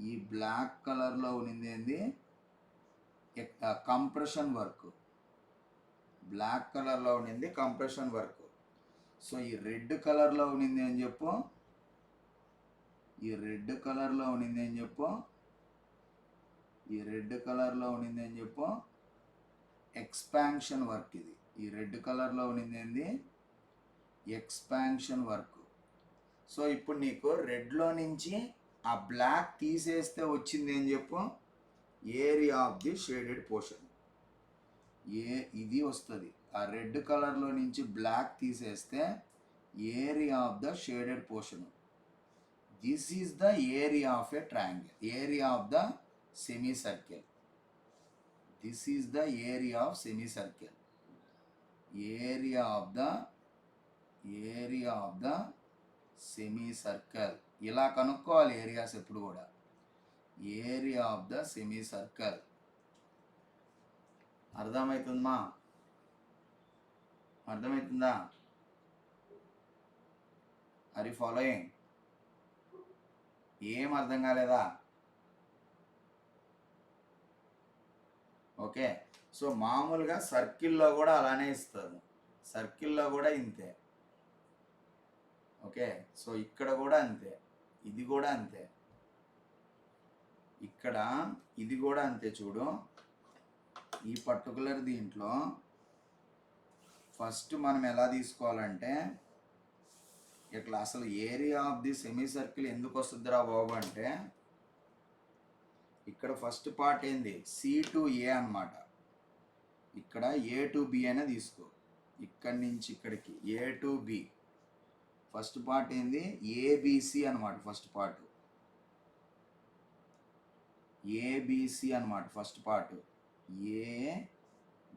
ఈ బ్లాక్ కలర్లో ఉన్నింది ఏంది, కంప్రెషన్ వర్క్, బ్లాక్ కలర్లో ఉన్నింది కంప్రెషన్ వర్క్. సో ఈ రెడ్ కలర్లో ఉన్నింది అని చెప్పు, ఈ రెడ్ కలర్లో ఉన్నింది అని చెప్పు, ఈ రెడ్ కలర్లో ఉన్నింది అని చెప్పు ఎక్స్పాన్షన్ వర్క్. ఇది ఈ రెడ్ కలర్లో ఉన్నింది ఏంది, ఎక్స్పాన్షన్ వర్క్. సో ఇప్పుడు నీకు రెడ్లో నుంచి ఆ బ్లాక్ తీసేస్తే వచ్చింది అని చెప్పు, area of the shaded portion, ఇది వస్తుంది. ఆ రెడ్ కలర్లో నుంచి బ్లాక్ తీసేస్తే area of the shaded portion. This is the area of a triangle, area of the semi circle, this is the area of semi circle, area of the, area of the semi circle. ఇలా కనుక్కోవాలి areas ఎప్పుడు కూడా, area of the semi circle. అర్థమవుతుందా, అర్థమవుతుందా, are you following, ఏం అర్థం కాలేదా, okay. So మామూలుగా సర్కిల్లో కూడా అలానే ఇస్తారు, సర్కిల్లో కూడా ఇంతే, ఓకే. సో ఇక్కడ కూడా అంతే, ఇది కూడా అంతే, ఇక్కడ ఇది కూడా అంతే. చూడు ఈ పర్టికులర్ దీంట్లో ఫస్ట్ మనం ఎలా తీసుకోవాలంటే ఇట్లా అసలు area of the semi circle ఎందుకు వస్తుందిరా బాబు అంటే ఇక్కడ ఫస్ట్ పార్ట్ ఏంది సి టు ఏ అనమాట. ఇక్కడ ఏ టు బి అనే తీసుకో, ఇక్కడి నుంచి ఇక్కడికి A to B. First part ఏంది ఏబిసి అనమాట. ఫస్ట్ పార్ట్ ఏబిసి అనమాట. First part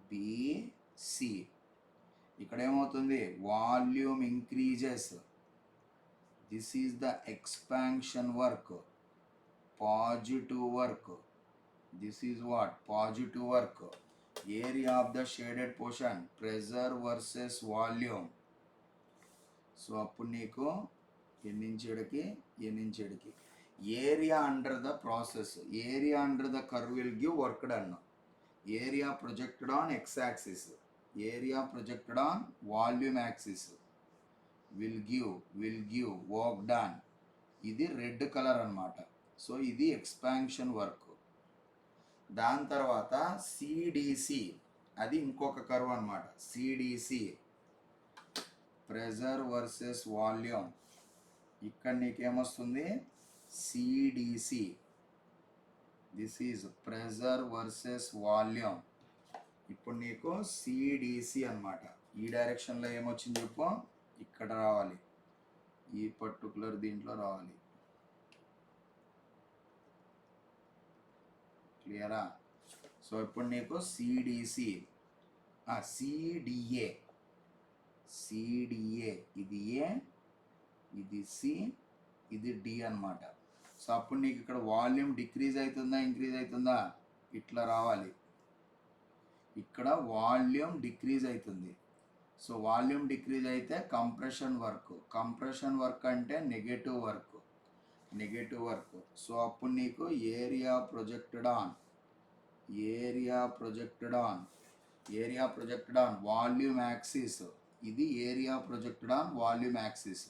ABC. ఇక్కడ ఏమవుతుంది volume increases. This is the expansion work, positive work. This is what positive work. Area of the shaded portion pressure versus volume. So అప్పుడు నీకు ఎన్నించేడికి area under the process, area under the curve will give work done. Area projected on X axis, area projected on volume axis will give work done. ఇది red colour అన్నమాట. So ఇది expansion work. దాని తర్వాత CDC, అది ఇంకొక curve అన్నమాట. CDC pressure versus volume. ఇక్కడ నీకేమొస్తుంది CDC. This is pressure versus volume. ఇప్పుడు నీకు సిడిసి అన్నమాట. ఈ డైరెక్షన్లో ఏమొచ్చింది చెప్పు, ఇక్కడ రావాలి, ఈ పర్టికులర్ దీంట్లో రావాలి. క్లియరా? సో ఇప్పుడు నీకు సిడిసి, సిడిఏ, సిడిఏ ఇది ఏ, ఇది సి, ఇది డి అన్నమాట. సో అప్పుడు నీకు ఇక్కడ వాల్యూమ్ డిక్రీజ్ అవుతుందా ఇంక్రీజ్ అవుతుందా, ఇట్లా రావాలి. ఇక్కడ వాల్యూమ్ డిక్రీజ్ అవుతుంది. సో వాల్యూమ్ డిక్రీజ్ అయితే కంప్రెషన్ వర్క్. కంప్రెషన్ వర్క్ అంటే నెగటివ్ వర్క్. సో అప్పుడు నీకు area projected on volume axis. ఇది area projected on volume axis.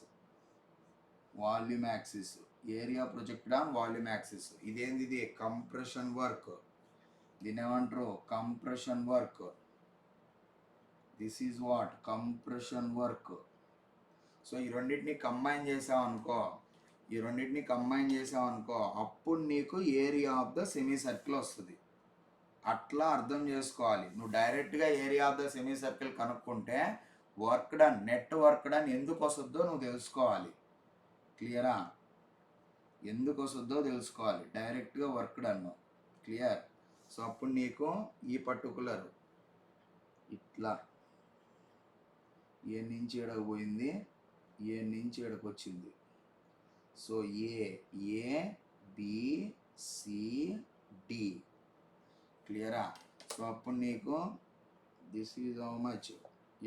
Area projected on volume axis. ఇదేంది, ఇది కంప్రెషన్ వర్క్. దీని ఏమంటారు compression work. This is what compression work. So ఈ రెండింటిని కంబైన్ చేసావు అనుకో, అప్పుడు నీకు area of the semi circle వస్తుంది. అట్లా అర్థం చేసుకోవాలి. నువ్వు డైరెక్ట్గా area of the semi circle కనుక్కుంటే work done, net work done ఎందుకు వస్తుందో నువ్వు తెలుసుకోవాలి. క్లియరా? ఎందుకు వస్తుందో తెలుసుకోవాలి. డైరెక్ట్గా వర్క్ డన్. క్లియర్? సో అప్పుడు నీకు ఈ పర్టికులర్ ఇట్లా ఏ నుంచి ఎడకు పోయింది, ఏ నుంచి ఎడకు వచ్చింది. So A B C D. క్లియరా? సో అప్పుడు నీకు this is how much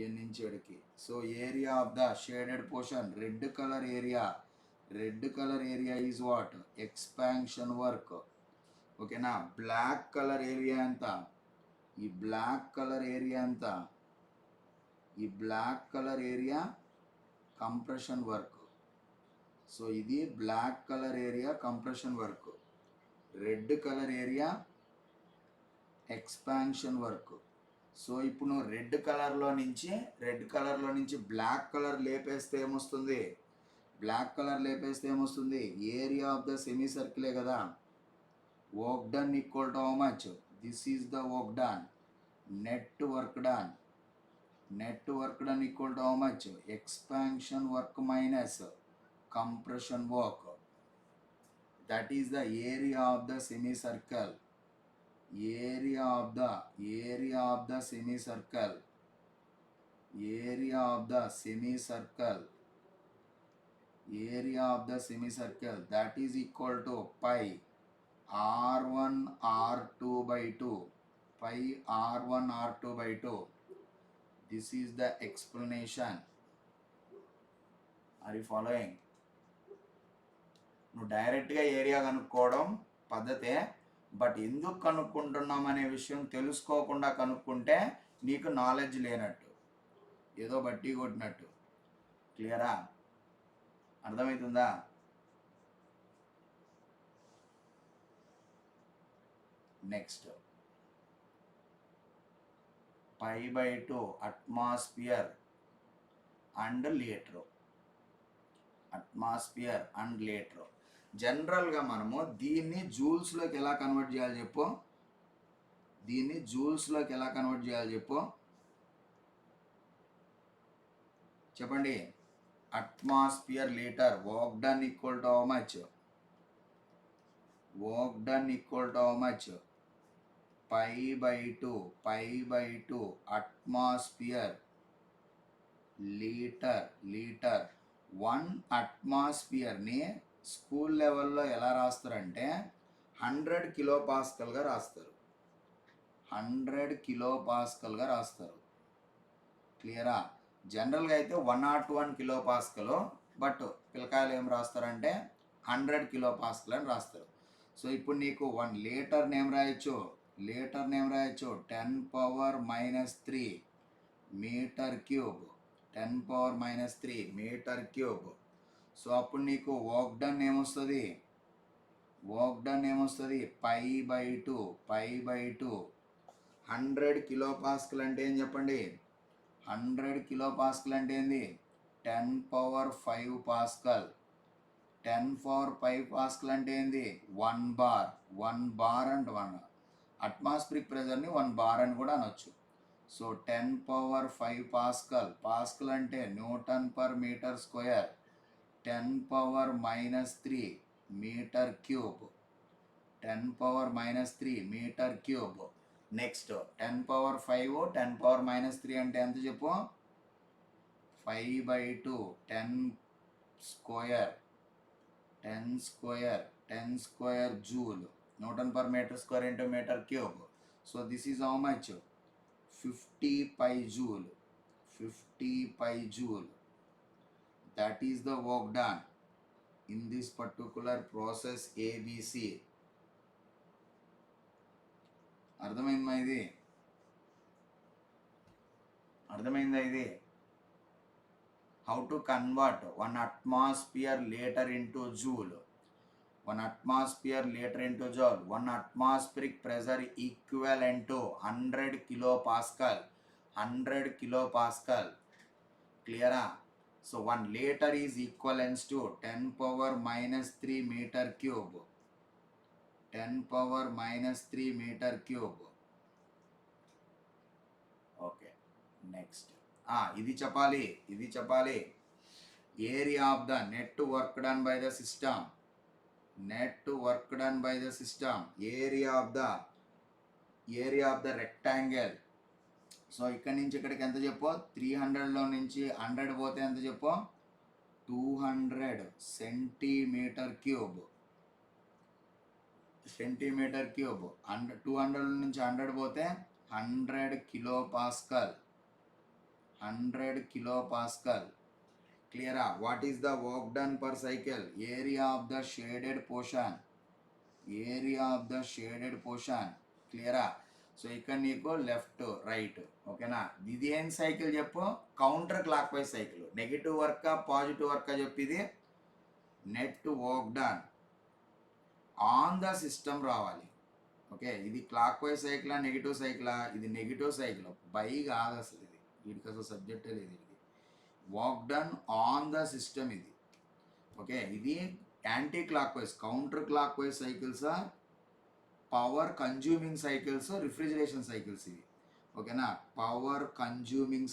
A నుంచి ఎడకి. So area of the shaded portion red colour area is what expansion work. ఓకేనా? బ్లాక్ కలర్ ఏరియా ఎంత, ఈ black colour area compression work. So ఇది black colour area compression work. Red colour area expansion work. So ఇప్పుడు నువ్వు red కలర్లో నుంచి black colour లేపేస్తే ఏమొస్తుంది, ఏరియా ఆఫ్ ద సెమీ సర్కిలే కదా. Work done equal to how much, this is the work done. Net work done equal to how much, expansion work minus compression work. That is the area of the semi circle. Area of the semi circle that is equal to pi r1 r2 by 2. This is the explanation. Are you following? నువ్వు డైరెక్ట్గా area కనుక్కోవడం పద్ధతే, but ఎందుకు కనుక్కుంటున్నాం అనే విషయం తెలుసుకోకుండా కనుక్కుంటే నీకు నాలెడ్జ్ లేనట్టు, ఏదో బట్టి కొట్టినట్టు. క్లియరా? అర్థమవుతుందా? Next π/2 atmosphere and litre. Atmosphere and litre. జనరల్గా మనము దీన్ని జూల్స్లోకి ఎలా కన్వర్ట్ చేయాలి చెప్పు? దీన్ని జూల్స్లోకి ఎలా కన్వర్ట్ చేయాలి చెప్పు? చెప్పండి. Atmosphere litre work done equal to how much? Work done equal to how much? π/2 atmosphere litre. 1 అట్మాస్ఫియర్ని స్కూల్ లెవెల్లో ఎలా రాస్తారంటే 100 కిలోపాస్కల్గా రాస్తారు. 100 కిలోపాస్కల్గా రాస్తారు. క్లియరా? జనరల్గా అయితే 101 కిలోపాస్కల్, బట్ పిల్లకాయలు ఏం రాస్తారంటే 100 కిలోపాస్కల్ అని రాస్తారు. సో ఇప్పుడు నీకు 1 లీటర్ నేమ్ రాయొచ్చు. 10⁻³ metre cube. 10⁻³ metre cube. So అప్పుడు నీకు వర్క్ డన్ ఏమొస్తుంది? π/2 100 కిలోపాస్కల్ అంటే ఏం చెప్పండి? 100 కిలోపాస్కల్ అంటే ఏంది? 10⁵ పాస్కల్. 10⁵ పాస్కల్ అంటే ఏంది? 1 బార్. 1 బార్ అండ్ 1 అట్మాస్ఫిరిక్ ప్రెజర్ని 1 బార్ అని కూడా అనొచ్చు. So 10⁵ pascal. పాస్కల్ అంటే newton per metre square. 10⁻³ metre cube. 10⁻³ metre cube. Next 10⁵ 10⁻³ అంటే ఎంత చెప్పు? 5/2 10 square. 10 square joule. Newton per metre square into metre cube. So this is how much? 50 π joule. That is the work done in this particular process ABC. అర్థమైందా ఇది? అర్థమైందా ఇది? How to convert 1 atmosphere liter into joule. 1 atmosphere liter into joule. 1 atmospheric pressure equivalent to 100 kilopascal. 100 kilopascal. Clear? So 1 liter is equivalent to 10⁻³ meter cube. 10⁻³ meter cube. Okay, next ఇది చెప్పాలి. Area of the net work done by the system. Area of the rectangle. So ఇక్కడి నుంచి ఇక్కడికి ఎంత చెప్పు? 300లో నుంచి 100 పోతే ఎంత చెప్పు? 200 సెంటీమీటర్ క్యూబ్. 200 నుంచి 100 పోతే 100 కిలోపాస్కల్. క్లియరా? What is the work done per cycle? Area of the shaded portion. క్లియరా? సో ఇక్కడ నీకు లెఫ్ట్ రైట్. ఓకేనా? ఇది ఏం సైకిల్ చెప్పు? Counter clockwise cycle. Negative work positive work చెప్పిది. Net work done on the system రావాలి. ఓకే, ఇది క్లాక్ వైజ్ సైకిలా నెగిటివ్ సైకిలా? ఇది నెగిటివ్ సైకిల్. బై కాదు అసలు, ఇది వీడికి అసలు సబ్జెక్టే లేదు. ఇది work done on the system ఇది. ఓకే, ఇది anti clockwise. Counter clockwise cycles, power consuming cycles, refrigeration cycles ఇవి. ఓకేనా? Power consuming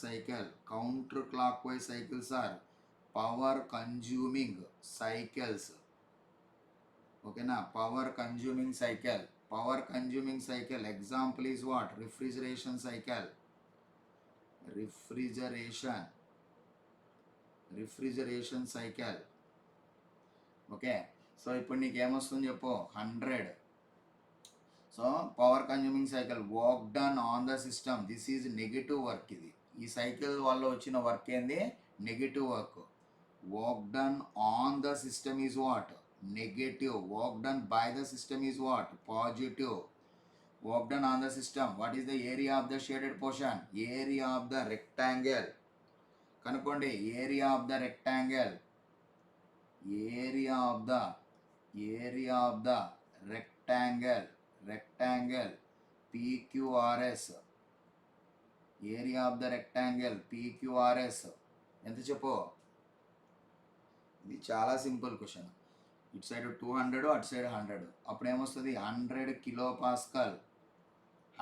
cycle. Counter clockwise cycles are power consuming cycles. ఓకేనా? Power consuming cycle. Example is what? Refrigeration cycle. Okay, so ఇప్పుడు నీకు ఏమొస్తుంది చెప్పు? 100. సో power consuming cycle work done on the system. This is negative work. ఇది ఈ cycle వల్ల వచ్చిన వర్క్ ఏంది? Negative work. Work done on the system is what? Negative. Work done by the system is what? Positive. Work done on the system. What is the area of the shaded portion? Area of the rectangle. కనుక్కోండి, area of the rectangle. Area of the rectangle PQRS, area of the rectangle PQRS ఎంత చెప్పు. ఇది చాలా simple question. ఇటు side 200, అటు side 100, అప్పుడు ఏమొస్తుంది 100 kilo pascal.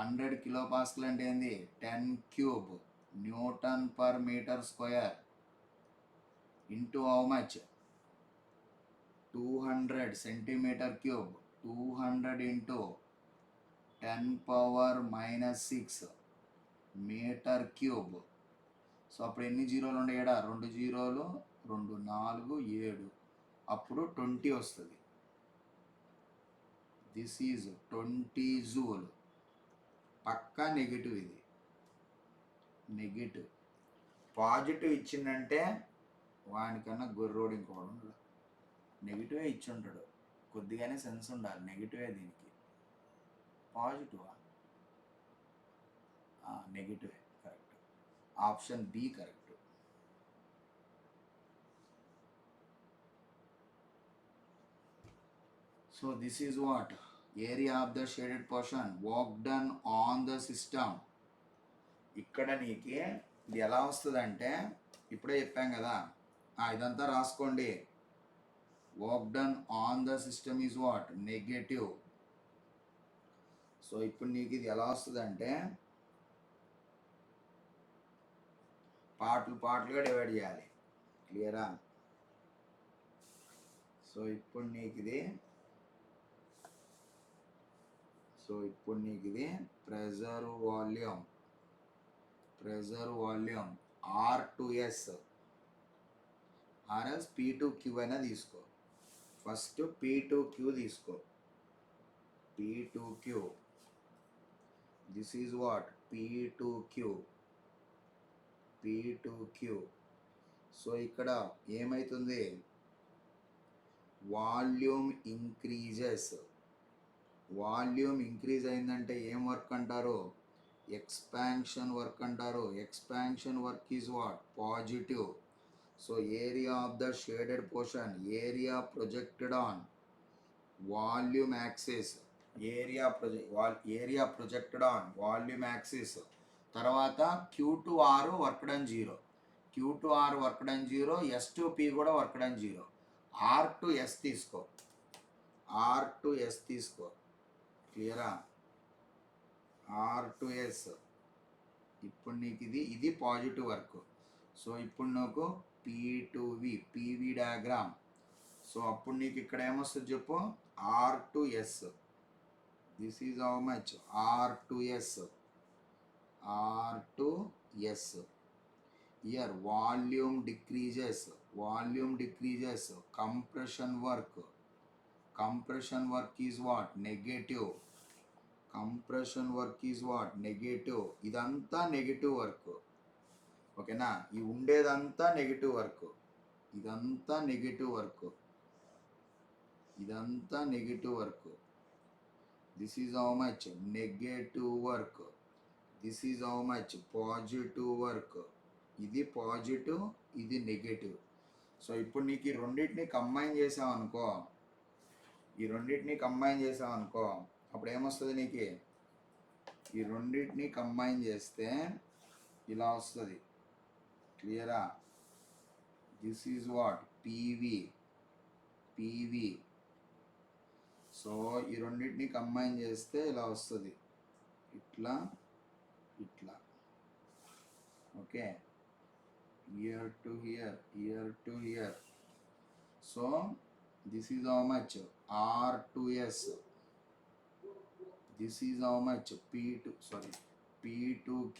100 kilo pascal అంటే ఏంది 10 cube newton per metre square into how much 200 centimetre cube. 200 into 10⁻⁻6 metre cube. So అప్పుడు ఎన్ని జీరోలు ఉండే ఏడా 2 జీరోలు 2 4 7, అప్పుడు 20 వస్తుంది. This is 20 joule. పక్కా నెగిటివ్, ఇది నెగిటివ్. పాజిటివ్ ఇచ్చిందంటే వానికన్నా గొర్రోడు ఇంకోడు ఉండడు. నెగిటివే ఇచ్చి ఉంటాడు, కొద్దిగానే సెన్స్ ఉండాలి. నెగిటివే దీనికి. పాజిటివా? నెగిటివే correct. Option B correct. So this is what area of the shaded portion work done on the system. ఇక్కడ నీకు ఇది ఎలా వస్తుంది అంటే ఇప్పుడే చెప్పాం కదా, ఇదంతా రాసుకోండి. Work done on the system is what negative. So ఇప్పుడు నీకు ఇది ఎలా వస్తుంది అంటే పార్ట్లుగా డివైడ్ చేయాలి. క్లియరా? సో ఇప్పుడు నీకు ఇది pressure volume R2S RS P2Q అయినా తీసుకో. ఫస్ట్ P2Q తీసుకో. P2Q, this is what P2Q. So ఇక్కడ ఏమవుతుంది, వాల్యూమ్ ఇంక్రీజ్ అయిందంటే ఏం వర్క్ అంటారు, ఎక్స్పాన్షన్ వర్క్ అంటారు. Expansion work is what positive. So area of the shaded portion, area projected on volume axis, area projected on volume axis. తర్వాత Q2R work done 0, Q2R work done 0, S2P కూడా work done 0. R2S తీసుకో. క్లియరా? R2S. ఇప్పుడు నీకు ఇది positive work. So ఇప్పుడు నాకు P2V, PV diagram. So అప్పుడు నీకు ఇక్కడ ఏమొస్తుంది చెప్పు, R2S. This is how much R2S. Here volume decreases. Compression work is what negative. ఇదంతా నెగిటివ్ వర్క్. ఓకేనా? ఈ ఉండేదంతా నెగిటివ్ వర్క్. ఇదంతా negative work. This is how much negative work. This is how much positive work. ఇది positive, ఇది negative. So ఇప్పుడు నీకు ఈ రెండింటిని కంబైన్ చేసామనుకో, అప్పుడు ఏమొస్తుంది నీకు, ఈ రెండింటిని కంబైన్ చేస్తే ఇలా వస్తుంది. క్లియరా? This is what PV. So ఈ రెండింటిని కంబైన్ చేస్తే ఇలా వస్తుంది, ఇట్లా. Okay, here to here. So this is how much R2S. This is how much P2Q.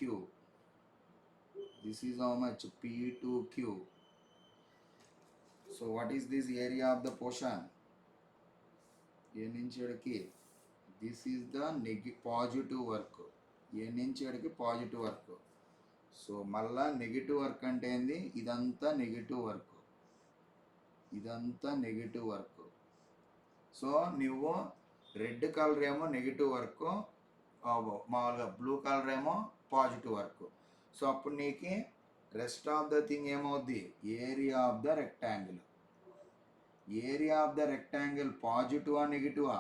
This is how much P2Q. So what is this area of the portion? A నుంచి ఎడికి this is the positive work. A నుంచి ఎడికి positive work. So మళ్ళా negative work అంటే ఏంది, ఇదంతా negative work. So నువ్వు red colour ఏమో నెగిటివ్ వర్క్, మామూలుగా బ్లూ కలర్ ఏమో పాజిటివ్ వర్క్. సో అప్పుడు నీకు రెస్ట్ ఆఫ్ ద థింగ్ ఏమవుద్ది, area of the rectangle. Area of the rectangle పాజిటివా నెగిటివా?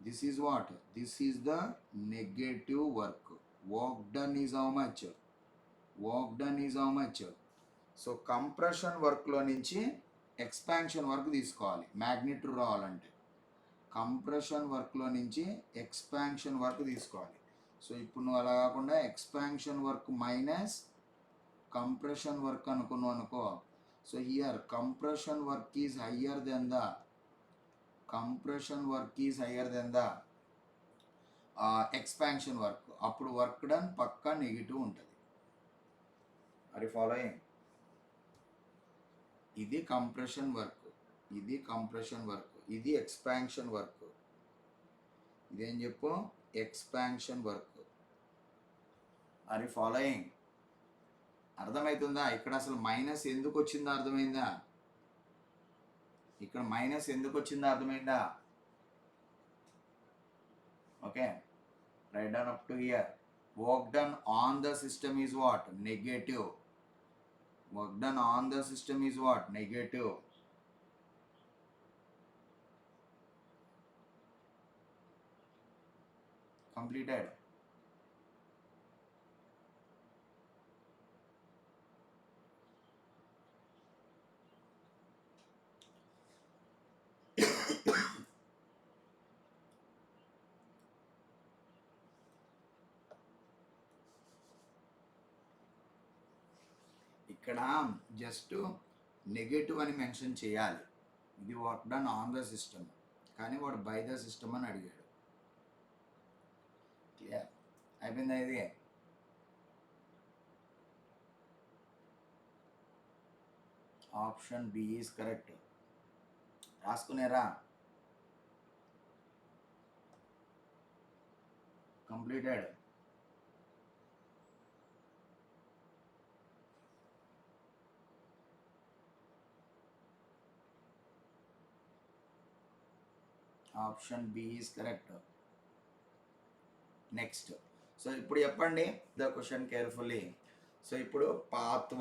This is what? This is the negative work. Work done is how much? Work done is how much? So compression వర్క్లో నుంచి expansion work తీసుకోవాలి magnitude రావాలంటే. Compression వర్క్లో నుంచి expansion work తీసుకోవాలి. So ఇప్పుడు నువ్వు అలా కాకుండా expansion work minus compression work అనుకున్నావు అనుకో. So here compression work is higher than the expansion work. అప్పుడు వర్క్ డన్ పక్కా నెగిటివ్ ఉంటుంది. అది ఫాలోయింగ్. ఇది కంప్రెషన్ వర్క్, ఇది కంప్రెషన్ వర్క్, ఇది ఎక్స్పాన్షన్ వర్క్. ఇదేం చెప్పు? Expansion work. అది ఫాలోయింగ్. అర్థమవుతుందా? ఇక్కడ అసలు మైనస్ ఎందుకు వచ్చిందో అర్థమైందా? ఇక్కడ మైనస్ ఎందుకు వచ్చిందో అర్థమైందా? Okay, right down up to hear. Work done on the system is what? Negative. Work done on the system is what? Negative. Completed. ఇక్కడ జస్ట్ నెగటివ్ అని మెన్షన్ చేయాలి. ఇది work done on the system, కానీ వాడు by the system అని అడిగాడు. Clear అయిపోయిందా? ఇది ఆప్షన్ బి ఈజ్ కరెక్ట్. రాసుకునేరా? Completed. Option B is correct. Next. So ఇప్పుడు చెప్పండి ద క్వశ్చన్ కేర్ఫుల్లీ. సో ఇప్పుడు పాత్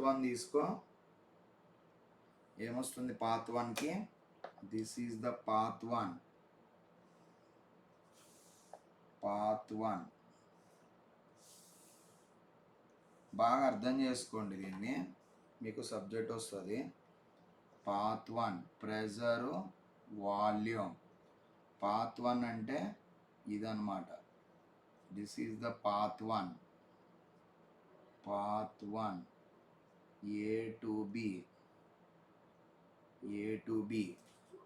వన్ తీసుకో. ఏమొస్తుంది పాత్ వన్కి? This is the path one. బాగా అర్థం చేసుకోండి దీన్ని, మీకు సబ్జెక్ట్ వస్తుంది. Path one pressure volume. Path one అంటే ఇదన్నమాట. This is the path one. A to B.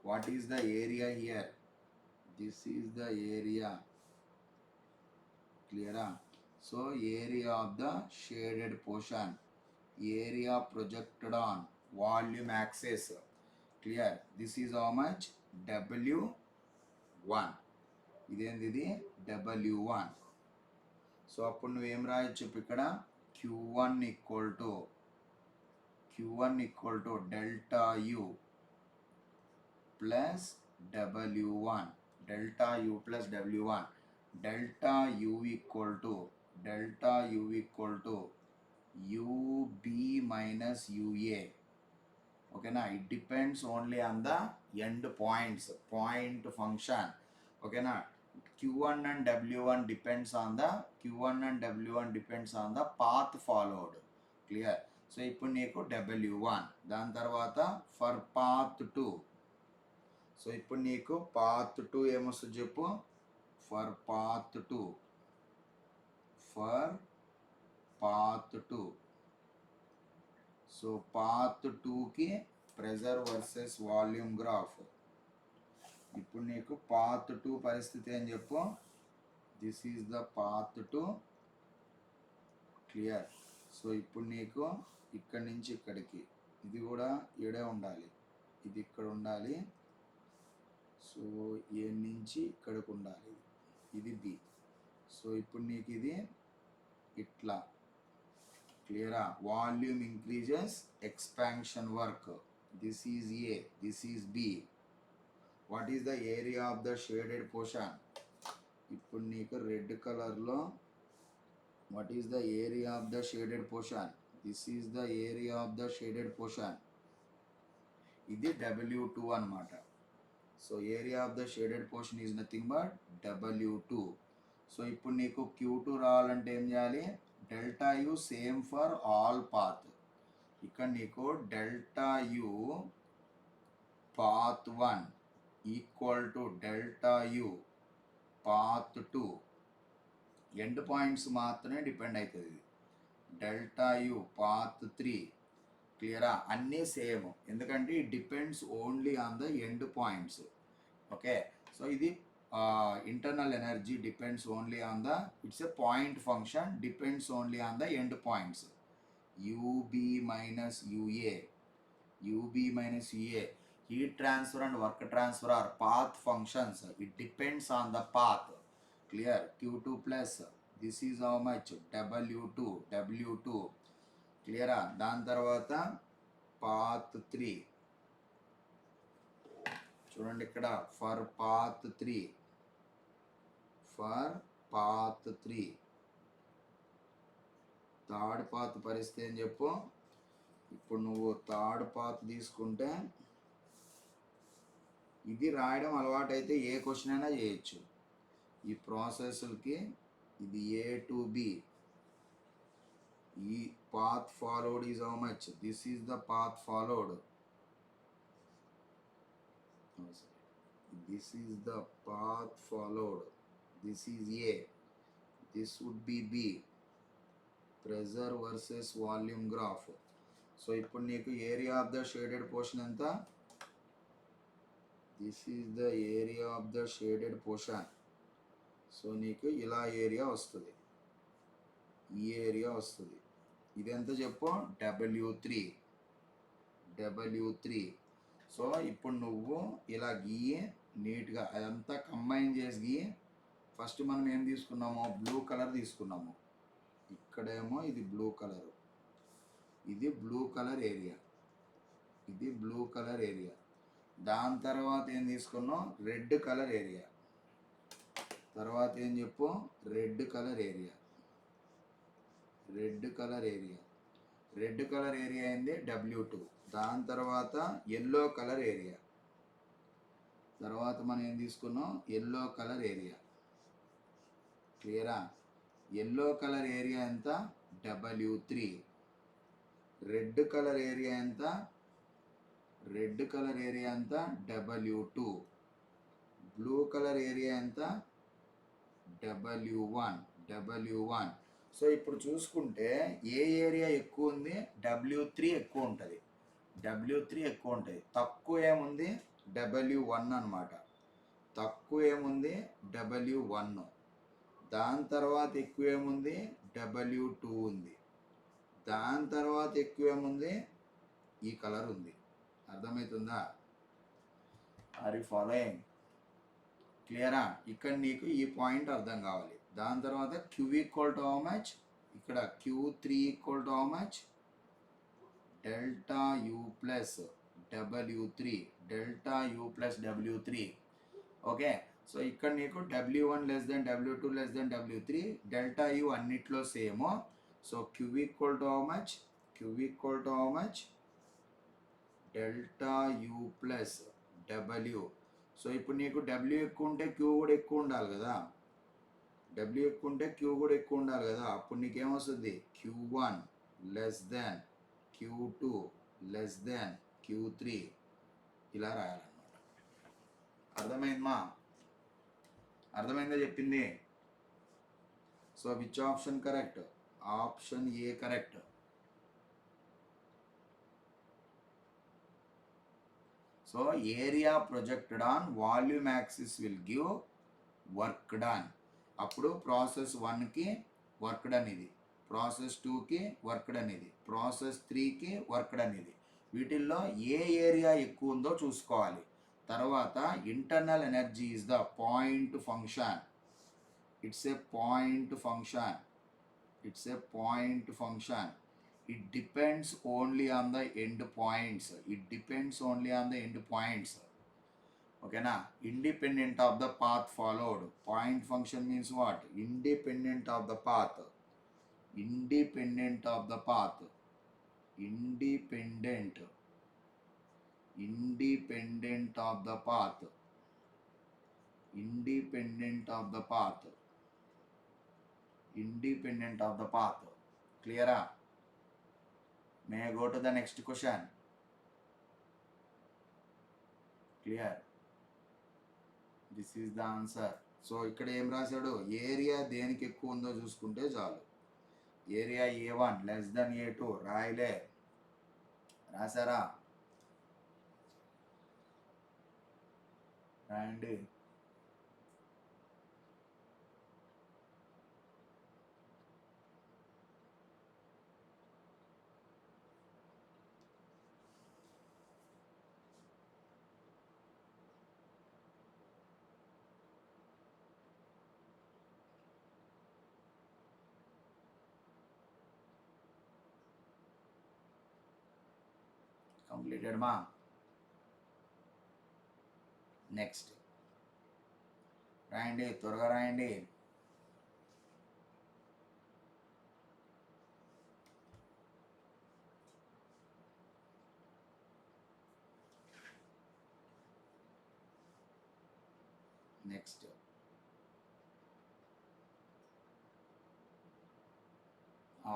What is the area here? This is the area. క్లియరా? So area of the shaded portion, area projected on volume access. Clear? This is how much? W1. ఇదేంది? ఇది W1. So అప్పుడు నువ్వేం రాయొచ్చు ఇక్కడ? Q1 equal to delta U plus W1. Delta U plus W1. Delta U equal to UB minus UA. ఓకేనా? It depends only on the end points, point function. ఓకేనా? Q1 and W1 depends on the path followed. Clear? So ఇప్పుడు నీకు W1, దాని తర్వాత for path 2. So ఇప్పుడు నీకు path 2 ఏమొస్తుంది చెప్పు? For path 2. సో పాత్ 2కి ప్రెజర్ వర్సెస్ వాల్యూమ్ గ్రాఫ్. ఇప్పుడు నీకు పాత్ 2 పరిస్థితి అని చెప్పు. This is the path 2. Clear? So ఇప్పుడు నీకు ఇక్కడి నుంచి ఇక్కడికి ఇది కూడా ఈడే ఉండాలి, ఇది ఇక్కడ ఉండాలి. సో ఏ నుంచి ఇక్కడికి ఉండాలి, ఇది బి. సో ఇప్పుడు నీకు ఇది ఇట్లా. క్లియరా? Volume increases, expansion work. This is A, this is B. What is the area of the shaded portion? ఇప్పుడు నీకు రెడ్ కలర్లో what is the area of the shaded portion? This is the area of the shaded portion. ఇది W2 అన్నమాట. So area of the shaded portion is nothing but W2. So ఇప్పుడు నీకు Q2 రావాలంటే ఏం చేయాలి? Delta U same for all path. ఇక్కడ నీకు delta U path 1 equal to delta U path 2. End points మాత్రమే డిపెండ్ అవుతుంది. డెల్టా యు పాత్ 3 క్లియరా? అన్నీ సేమ్, ఎందుకంటే it depends only on the end points. Okay, so ఇది internal energy depends only on the, it's a point function, depends only on the end points. U B minus U A, U B minus U A, heat transfer and work transfer are path functions. It depends on the path. Clear? Q2 plus, this is how much? W2, W2. Clear? దాని తర్వాత path 3. చూడండి ఇక్కడ for path 3, for path 3. Third path పరిస్థితి ఏం చెప్పు? ఇప్పుడు నువ్వు third path తీసుకుంటే ఇది రాయడం అలవాటు అయితే ఏ క్వశ్చన్ అయినా చేయొచ్చు ఈ ప్రాసెస్కి. ఇది A to B. ఈ path followed is how much? This is the path followed. This is the path followed. This is A. This would be B. Pressure versus volume graph. So ఇప్పుడు నీకు area of the shaded portion ఎంత? This is the area of the shaded portion. So నీకు ఇలా area వస్తుంది, ఈ area వస్తుంది. ఇది ఎంత చెప్పు? W3, W3. సో ఇప్పుడు నువ్వు ఇలా గీయి నీట్గా, అదంతా కంబైన్ చేసి గీయి. ఫస్ట్ మనం ఏం తీసుకున్నామో బ్లూ కలర్ తీసుకున్నాము. ఇక్కడేమో ఇది బ్లూ కలర్, ఇది బ్లూ కలర్ ఏరియా, ఇది బ్లూ కలర్ ఏరియా. దాని తర్వాత ఏం తీసుకున్నాం? Red colour area. తర్వాత ఏం చెప్పు? Red colour area, red colour area. Red colour area అయింది W2. దాని తర్వాత ఎల్లో కలర్ ఏరియా. తర్వాత మనం ఏం తీసుకున్నాం? Yellow colour area. క్లియరా? ఎల్లో కలర్ ఏరియా ఎంత? W3. రెడ్ కలర్ ఏరియా ఎంత? రెడ్ కలర్ ఏరియా ఎంత? W2. బ్లూ కలర్ ఏరియా ఎంత? W1, W1. సో ఇప్పుడు చూసుకుంటే ఏ ఏరియా ఎక్కువ ఉంది? W3 ఎక్కువ ఉంటుంది, W3 ఎక్కువ ఉంటుంది. తక్కువ ఏముంది? W1 అనమాట. తక్కువ ఏముంది? W1. దాని తర్వాత ఎక్కువ ఏముంది? W2 ఉంది. దాని తర్వాత ఎక్కువ ఏముంది? ఈ కలర్ ఉంది. అర్థమవుతుందా? Are you following? క్లియరా? ఇక్కడ నీకు ఈ పాయింట్ అర్థం కావాలి. దాని తర్వాత Q equal to how much? ఇక్కడ Q3 equal to how much? Delta U plus W3, delta U plus W3. Okay, so ఇక్కడ నీకు W1 less than W2 less than W3, delta U అన్నిట్లో same. So Q equal to how much? Q equal to how much? Delta U plus W. So ఇప్పుడు నీకు W ఎక్కువ ఉంటే Q కూడా ఎక్కువ ఉండాలి కదా, W ఎక్కువ ఉంటే Q కూడా ఎక్కువ ఉండాలి కదా. అప్పుడు నీకేమొస్తుంది? Q1 less than Q2 less than Q3, ఇలా రాయాలన్నమాట. అర్థమైందమ్మా? అర్థమైందా చెప్పింది? So which option correct? Option A correct. So area projected on volume axis will give work done. అప్పుడు ప్రాసెస్ 1కి వర్క్ డన్ ఇది, ప్రాసెస్ 2కి వర్క్ డన్ ఇది, ప్రాసెస్ 3కి వర్క్ డన్ ఇది. వీటిల్లో ఏ ఏరియా ఎక్కువ ఉందో చూసుకోవాలి. తర్వాత internal energy is the point function. It's a point function, it's a point function. It depends only on the end points. It depends only on the end points. Okay na? Independent of the path followed. Point function means what? Independent of the path. Independent of the path. Independent. independent of the path, independent of the path, independent of the path. Clear? May I go to the next question? Clear? This is the answer. So ఇక్కడ ఏం రాశాడు, area దేనికి ఎక్కువ ఉందో చూసుకుంటే చాలు. Area A1 less than A2 రాయలే, రాసారా? రాయండి. Completed మా. నెక్స్ట్ రాయండి, త్వరగా రాయండి. Next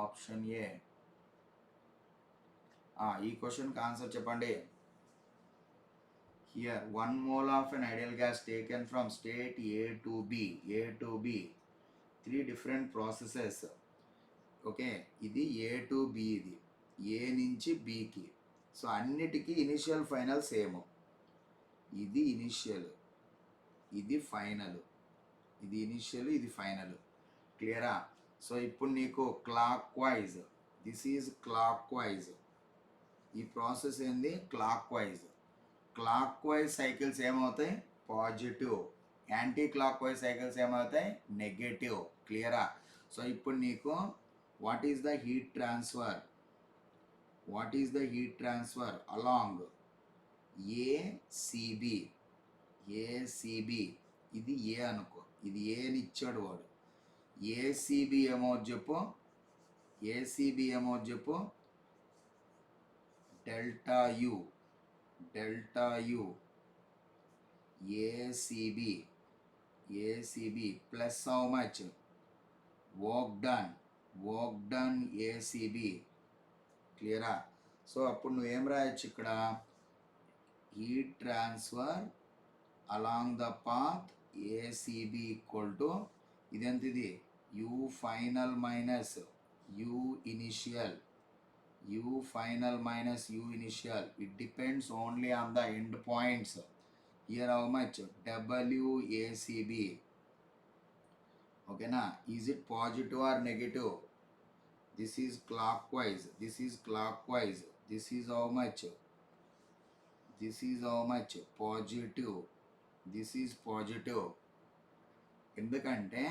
option A. ఈ క్వశ్చన్కి ఆన్సర్ చెప్పండి. Here 1 mole of an ideal gas taken from state A to B, 3 different processes. Okay, ఇది A to B, ఇది A నుంచి Bకి. సో అన్నిటికీ ఇనిషియల్ ఫైనల్ సేమ్. ఇది ఇనిషియల్, ఇది ఫైనల్, ఇది ఇనిషియల్, ఇది ఫైనల్. క్లియరా? సో ఇప్పుడు నీకు clockwise, this is clockwise. ఈ ప్రాసెస్ ఏంది? Clockwise. Clockwise cycles ఏమవుతాయి? Positive. Anti clockwise cycles ఏమవుతాయి? నెగటివ్. క్లియరా? సో ఇప్పుడు నీకు what is the heat transfer, what is the heat transfer along ACB, ACB. ఇది ఏ అనుకో, ఇది ఏని ఇచ్చాడు వాడు. ఏసీబీ ఏమో చెప్పు, ఏసీబీ ఏమో చెప్పు. Delta U, delta U ACB, ACB plus how much? Work done, work done ACB. క్లియరా? సో అప్పుడు నువ్వేం రాయొచ్చు ఇక్కడ? Heat transfer along the path ACB equal to ఇదెంతది? U final minus U initial, u final minus u initial. It depends only on the end points. Here how much? WACB. Okay na? Is it positive or negative? This is clockwise, this is clockwise. This is how much? This is how much? Positive. This is positive. ఎందుకంటే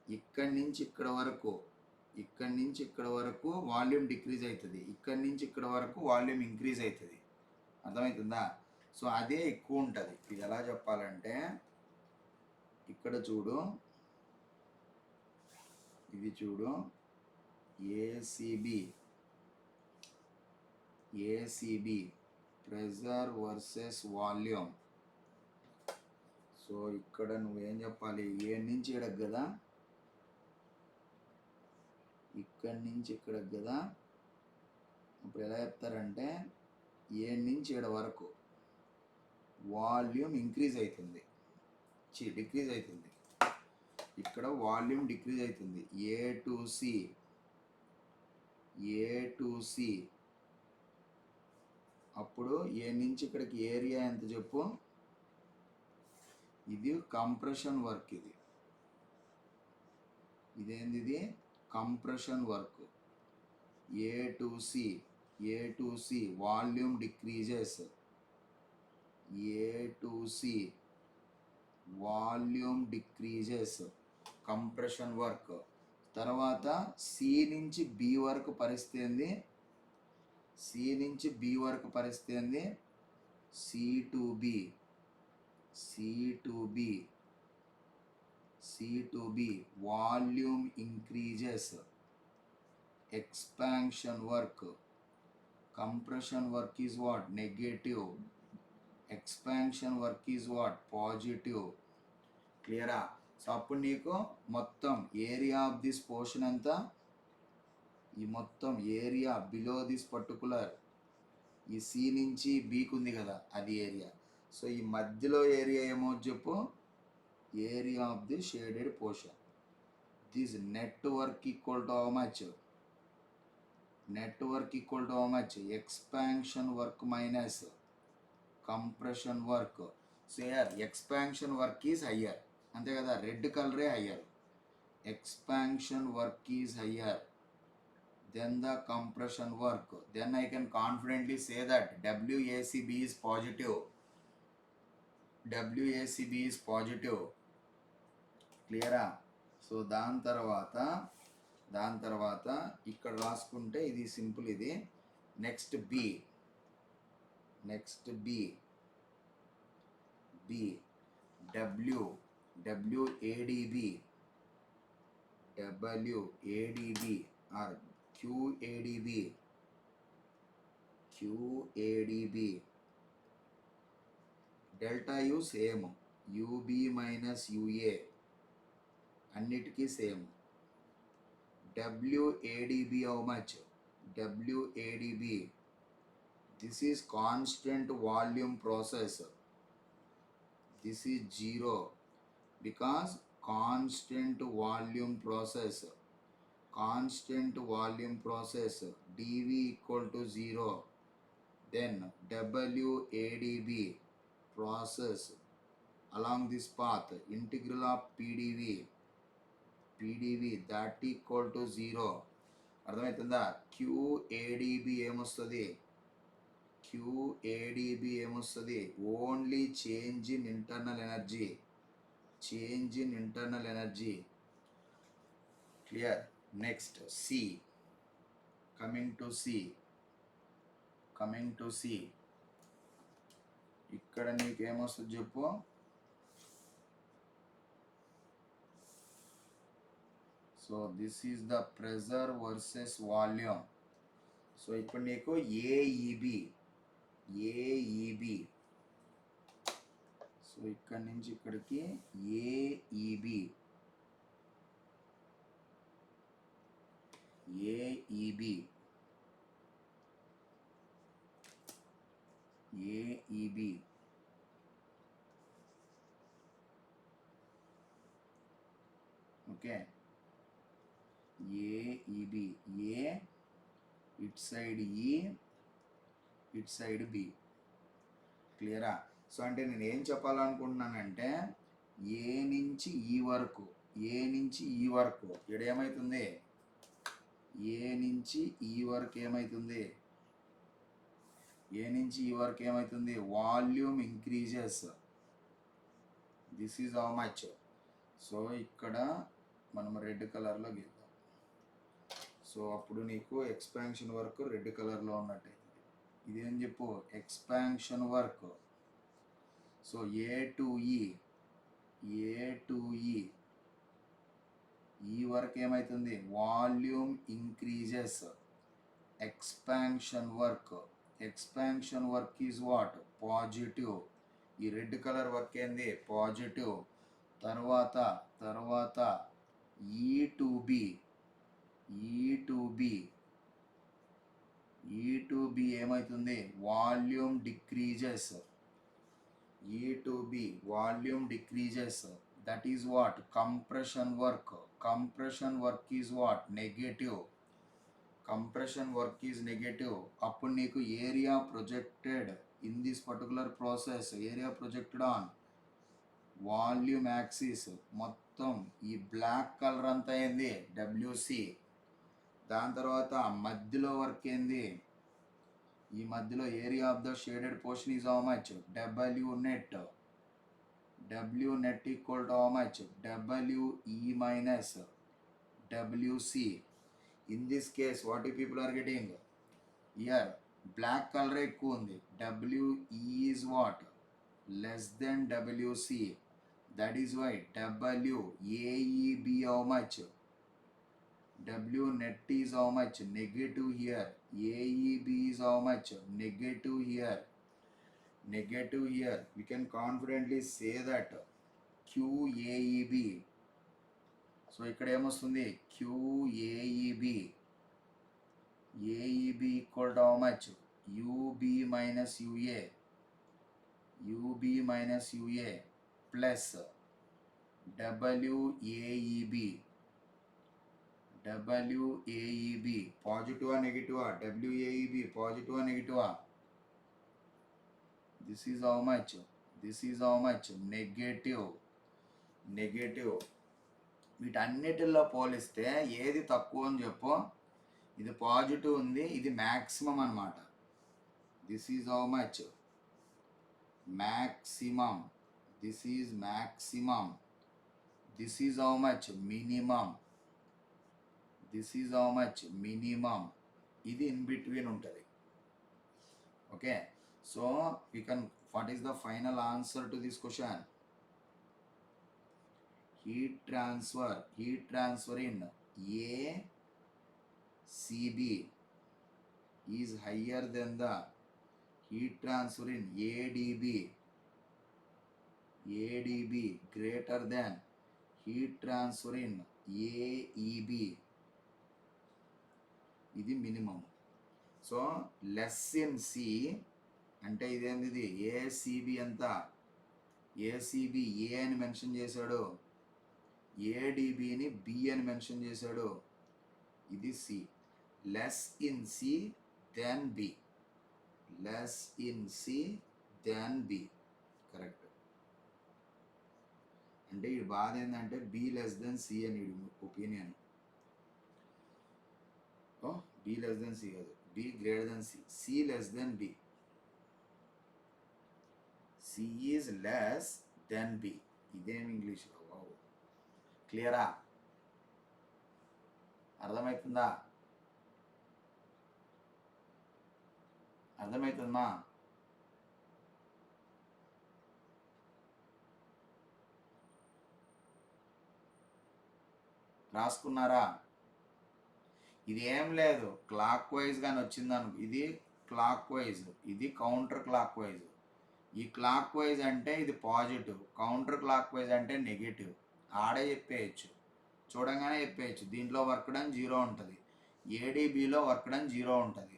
ఇక్కడి నుంచి ఇక్కడ వరకు, ఇక్కడి నుంచి ఇక్కడ వరకు volume decrease అవుతుంది, ఇక్కడి నుంచి ఇక్కడ వరకు వాల్యూమ్ ఇంక్రీజ్ అవుతుంది. అర్థమవుతుందా? సో అదే ఎక్కువ ఉంటుంది. ఇది ఎలా చెప్పాలంటే, ఇక్కడ చూడు, ఇది చూడు, ACB, ACB pressure versus volume. So ఇక్కడ నువ్వేం చెప్పాలి? ఏ నుంచి ఇక్కడికి కదా, ఇక్కడి నుంచి ఇక్కడికి కదా. ఇప్పుడు ఎలా చెప్తారంటే, ఏ నుంచి ఇక్కడ వరకు వాల్యూమ్ ఇంక్రీజ్ అవుతుంది, డిక్రీజ్ అవుతుంది. ఇక్కడ వాల్యూమ్ డిక్రీజ్ అవుతుంది. A to C, A to C. అప్పుడు ఏ నుంచి ఇక్కడికి ఏరియా ఎంత చెప్పు? ఇది కంప్రెషన్ వర్క్, ఇది ఇదేంది? ఇది compression work. A to C, A to C volume decreases, A to C volume decreases, compression work. తర్వాత సి నుంచి బి వరకు పరిస్థితి ఏంది? సి నుంచి బి వరకు పరిస్థితి ఏంది? C to B, C to B, C to B volume increases, expansion work. Compression work is what? Negative. Expansion work is what? Positive. క్లియరా? సో అప్పుడు నీకు మొత్తం ఏరియా ఆఫ్ దిస్ పోర్షన్ అంతా, ఈ మొత్తం ఏరియా బిలో దిస్ పర్టికులర్ ఈ C నుంచి బీకి ఉంది కదా, అది ఏరియా. సో ఈ మధ్యలో ఏరియా ఏమో చెప్పు, area of the shaded portion. This net work equal to how much? Net work equal to how much? Expansion work minus compression work. So here expansion work is higher, అంతే కదా, red కలరే higher. Expansion work is higher then the compression work. Then I can confidently say that WACB is positive. WACB is positive. క్లియరా? So దాని తర్వాత ఇక్కడ రాసుకుంటే ఇది simple. ఇది next B WADB or QADB. Delta U same, UB minus UA అన్నిటికీ same. WADB how much? WADB, this is constant volume process. This is 0 because constant volume process dV equal to 0. Then WADB process along this path, integral of PdV that equal to 0. అర్థమవుతుందా? QADB ఏమొస్తుంది? Only change in internal energy. Clear? Next C. Coming to C, ఇక్కడ నీకేమొస్తుంది చెప్పు? So this is the pressure versus volume. So ఇప్పుడు నీకు AEB. సో ఇక్కడి నుంచి ఇక్కడికి AEB. Okay, AEB. A it side E, it side B. క్లియరా? సో అంటే నేను ఏం చెప్పాలనుకుంటున్నానంటే ఏ నుంచి ఈ వరకు ఇక్కడ ఏమవుతుంది? ఏ నుంచి ఈ వరకు ఏమవుతుంది? Volume increases. This is how much? So ఇక్కడ మనం రెడ్ కలర్లో గీద్దాం. సో అప్పుడు నీకు ఎక్స్పాన్షన్ వర్క్ రెడ్ కలర్లో ఉన్నట్టయితే ఇదేం చెప్పు? Expansion work. So A to ఈ వరకు ఏమవుతుంది? Volume increases. Expansion work is what? Positive. ఈ రెడ్ కలర్ వర్క్ ఏంది? పాజిటివ్. తర్వాత ఈ టు బి ఏమవుతుంది? Volume decreases. Volume decreases. That is what? Compression work is what? Negative. అప్పుడు నీకు area projected in this particular process, area projected on volume axis. మొత్తం ఈ black colour అంతా ఏంది? WC. దాని తర్వాత మధ్యలో వర్క్ ఏంది? ఈ మధ్యలో area of the shaded portion is how much? W net equal to how much? WE minus WC. In this case what you people are getting? Here black colour ఎక్కువ ఉంది. WE is what? less than WC. That is why WAEB how much? W net is how much? Negative here. AEB is how much? Negative here. Negative here. We can confidently say that QAEB. So ఇక్కడ ఏమొస్తుంది? QAEB. AEB equal to how much? UB minus UA. UB minus UA plus WAEB. WAEB positive or negative? WAEB positive or negative? This is how much? This is how much? Negative. Negative. వీటన్నిటిల్లో పోలిస్తే ఏది తక్కువ అని చెప్పు. ఇది positive ఉంది, ఇది maximum అన్నమాట. This is how much? Maximum. This is maximum. This is how much? Minimum. This is how much? Minimum. ఇది ఇన్ బిట్వీన్ ఉంటుంది. Okay, so we can, what is the final answer to this question? Heat transfer in ACB is higher than the heat transfer in ADB. ADB greater than heat transfer in AEB. ఇది minimum. So less in C అంటే ఇదేంది? ఇది ACB ఎంత? ACB ఏ అని mention చేశాడు, ఏడిబిని B అని mention చేశాడు. ఇది C. Less in C than B. Less in C than B. Correct. అంటే ఈ బాధ ఏంటంటే బి లెస్ దెన్ సి అని opinion. B less than C కాదు, B greater than C. C less than B. C is less than B. ఇదేం ఇంగ్లీష్లో? క్లియరా? అర్థమవుతుందా? అర్థమవుతుందా? రాసుకున్నారా? ఇది ఏం లేదు, క్లాక్ వైజ్ కానీ వచ్చిందను. ఇది క్లాక్ వైజ్, ఇది కౌంటర్ క్లాక్ వైజ్. ఈ క్లాక్ వైజ్ అంటే ఇది పాజిటివ్, కౌంటర్ క్లాక్ వైజ్ అంటే నెగిటివ్. ఆడే చెప్పేయచ్చు, చూడంగానే చెప్పేయచ్చు. దీంట్లో వర్క్ డన్ 0 ఉంటుంది, ఏడీబీలో వర్క్ డన్ 0 ఉంటుంది.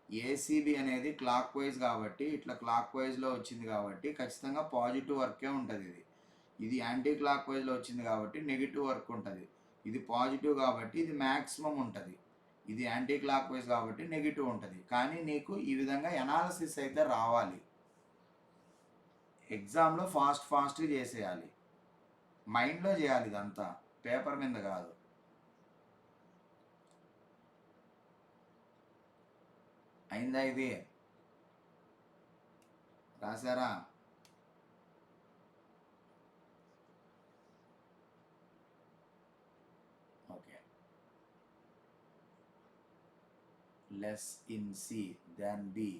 ఏసీబీ అనేది క్లాక్ వైజ్ కాబట్టి, ఇట్లా క్లాక్ వైజ్లో వచ్చింది కాబట్టి ఖచ్చితంగా పాజిటివ్ వర్కే ఉంటుంది. ఇది యాంటీ క్లాక్ వైజ్లో వచ్చింది కాబట్టి నెగిటివ్ వర్క్ ఉంటుంది. ఇది పాజిటివ్ కాబట్టి ఇది మ్యాక్సిమం ఉంటుంది. ఇది యాంటీ క్లాక్ వైజ్ కాబట్టి నెగిటివ్ ఉంటుంది. కానీ నీకు ఈ విధంగా ఎనాలిసిస్ అయితే రావాలి. ఎగ్జామ్లో ఫాస్ట్గా చేసేయాలి, మైండ్లో చేయాలి, ఇదంతా పేపర్ మీద కాదు. అయిందా? ఇది రాశారా? Okay. Less in C than B